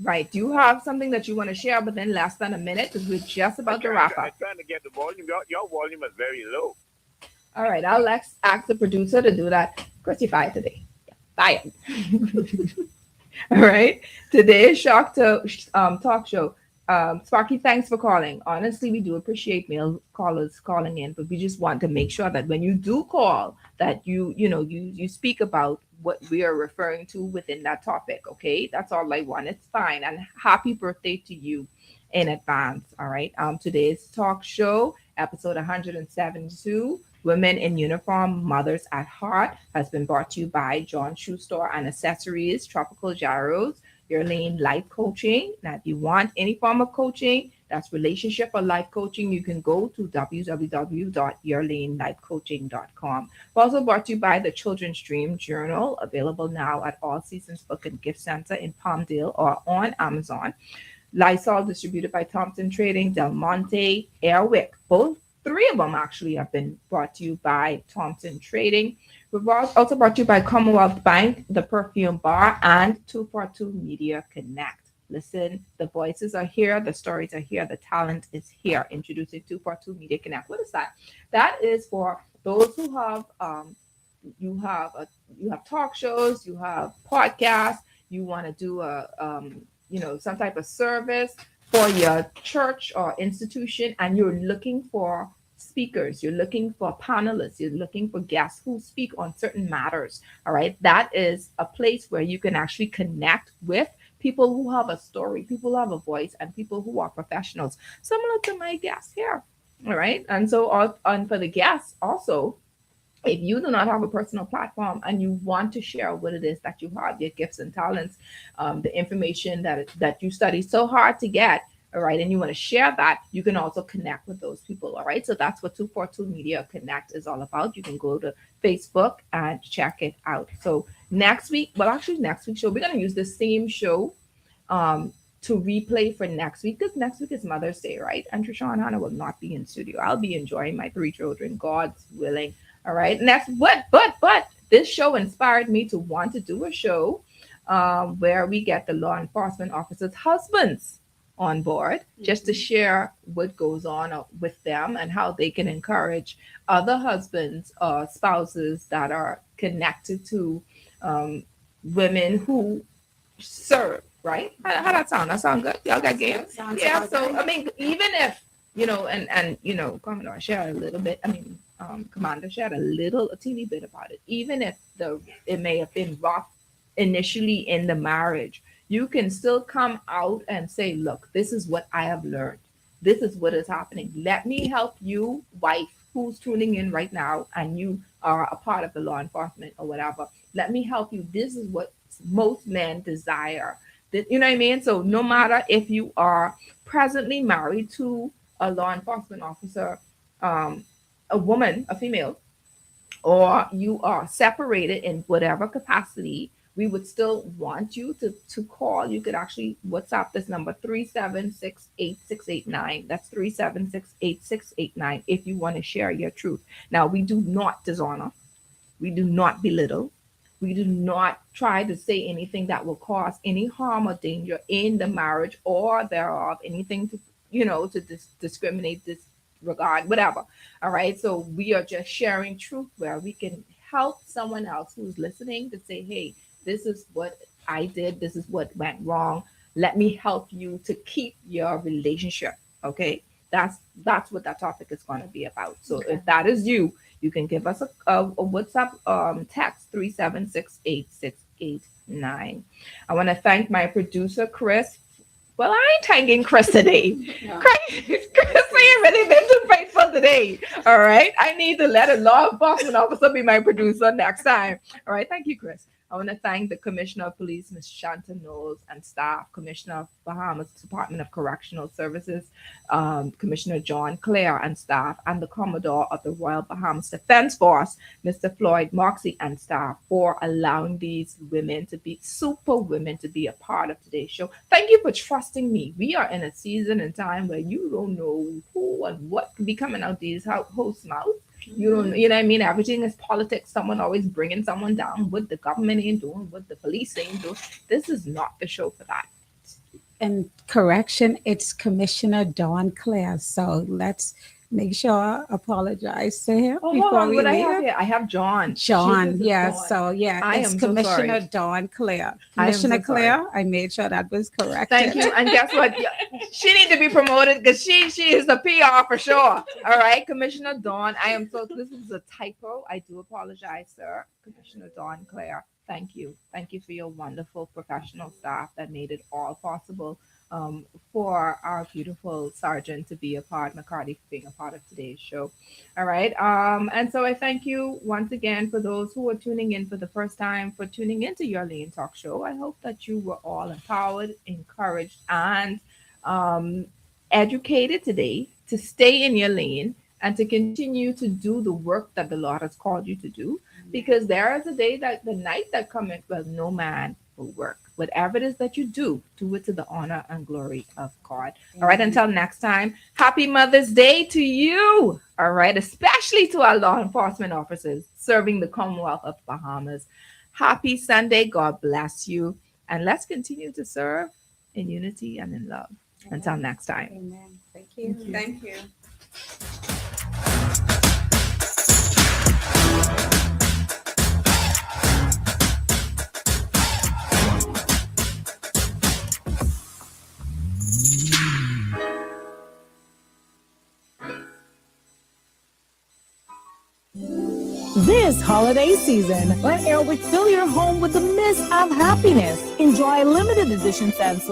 Right. Do you have something that you want to share within less than a minute? Because we're just about to wrap up. I'm trying to get the volume. Your volume is very low. All right. I'll ask the producer to do that. Chris, you're fired today. Fired. All right. Today's Talk Show. Sparky, thanks for calling. Honestly, we do appreciate male callers calling in, but we just want to make sure that when you do call, that you speak about what we are referring to within that topic. Okay, that's all I want. It's fine. And happy birthday to you in advance. All right. Today's talk show Episode 172, Women in Uniform, Mothers at Heart, has been brought to you by John Shoe Store and Accessories, Tropical Gyros, Your Lane Life Coaching. Now, if you want any form of coaching, that's relationship or life coaching, you can go to www.yourlanelifecoaching.com. Also brought to you by the Children's Dream Journal, available now at All Seasons Book and Gift Center in Palmdale or on Amazon. Lysol, distributed by Thompson Trading, Del Monte, Airwick. Both three of them actually have been brought to you by Thompson Trading. We've also brought to you by Commonwealth Bank, the Perfume Bar, and 242 Media Connect. Listen, the voices are here, the stories are here, the talent is here. Introducing 242 Media Connect. What is that? That is for those who have you have talk shows, you have podcasts, you want to do some type of service for your church or institution, and you're looking for speakers, you're looking for panelists, you're looking for guests who speak on certain matters. All right, that is a place where you can actually connect with people who have a story, people who have a voice, and people who are professionals, similar to my guests here. All right. And so on for the guests also, if you do not have a personal platform and you want to share what it is that you have, your gifts and talents, the information that you study so hard to get, all right, and you want to share that, you can also connect with those people. All right. So that's what 242 Media Connect is all about. You can go to Facebook and check it out. So next week's show, we're going to use the same show to replay for next week, because next week is Mother's Day, right? And Trish Hanna will not be in studio. I'll be enjoying my 3 children, God's willing. All right. And that's but this show inspired me to want to do a show where we get the law enforcement officers' husbands on board, just to share what goes on with them and how they can encourage other husbands or spouses that are connected to women who serve, right? How that sound? That sound good? Y'all got game? Yeah. So, I mean, even if, Commodore shared a little bit, Commander shared a teeny bit about it. Even if it may have been rough initially in the marriage, you can still come out and say, look, this is what I have learned. This is what is happening. Let me help you, wife, who's tuning in right now, and you are a part of the law enforcement or whatever. Let me help you. This is what most men desire. You know what I mean? So no matter if you are presently married to a law enforcement officer, a woman, a female, or you are separated in whatever capacity, we would still want you to call. You could actually WhatsApp this number, 376-8689. That's 376-8689 if you want to share your truth. Now, we do not dishonor. We do not belittle. We do not try to say anything that will cause any harm or danger in the marriage or thereof, anything to discriminate, disregard, whatever. All right. So we are just sharing truth where we can help someone else who's listening to say, hey, this is what I did. This is what went wrong. Let me help you to keep your relationship. Okay. That's what that topic is going to be about. So if that is you, you can give us a WhatsApp text 376-8689. I want to thank my producer, Chris. Well, I ain't thanking Chris today. No. Chris ain't really been too faithful today. All right. I need to let a law enforcement officer be my producer next time. All right. Thank you, Chris. I want to thank the Commissioner of Police, Ms. Shanta Knowles, and staff, Commissioner of Bahamas Department of Correctional Services, Commissioner John Clare and staff, and the Commodore of the Royal Bahamas Defense Force, Mr. Floyd Moxie and staff, for allowing these women to be super women to be a part of today's show. Thank you for trusting me. We are in a season and time where you don't know who and what can be coming out these hosts' mouths. You don't, you know what I mean? Everything is politics. Someone always bringing someone down. What the government ain't doing, what the police ain't doing. This is not the show for that. And correction, it's Commissioner Dawn Clare. So let's make sure I apologize to him before we leave. I have here? I have John. John, yes. Dawn. So yeah, I it's am Commissioner so Dawn Clare. Commissioner Clare, I made sure that was correct. Thank you. And guess what? She needs to be promoted because she is the PR for sure. All right, Commissioner Dawn. This is a typo. I do apologize, sir. Commissioner Dawn Clare. Thank you. Thank you for your wonderful professional staff that made it all possible for our beautiful sergeant to be a part, McCardy, for being a part of today's show. All right. And so I thank you once again for those who are tuning in for the first time, for tuning into Your Lane Talk Show. I hope that you were all empowered, encouraged, and educated today to stay in your lane and to continue to do the work that the Lord has called you to do. Because there is a day that the night that cometh where no man will work. Whatever it is that you do it to the honor and glory of God. All right, until next time, happy Mother's Day to you. All right, especially to our law enforcement officers serving the Commonwealth of Bahamas. Happy Sunday. God bless you. And let's continue to serve in unity and in love. Amen. Until next time. Amen. Thank you. Thank you. This holiday season, let Airwick fill your home with the mist of happiness. Enjoy limited edition scents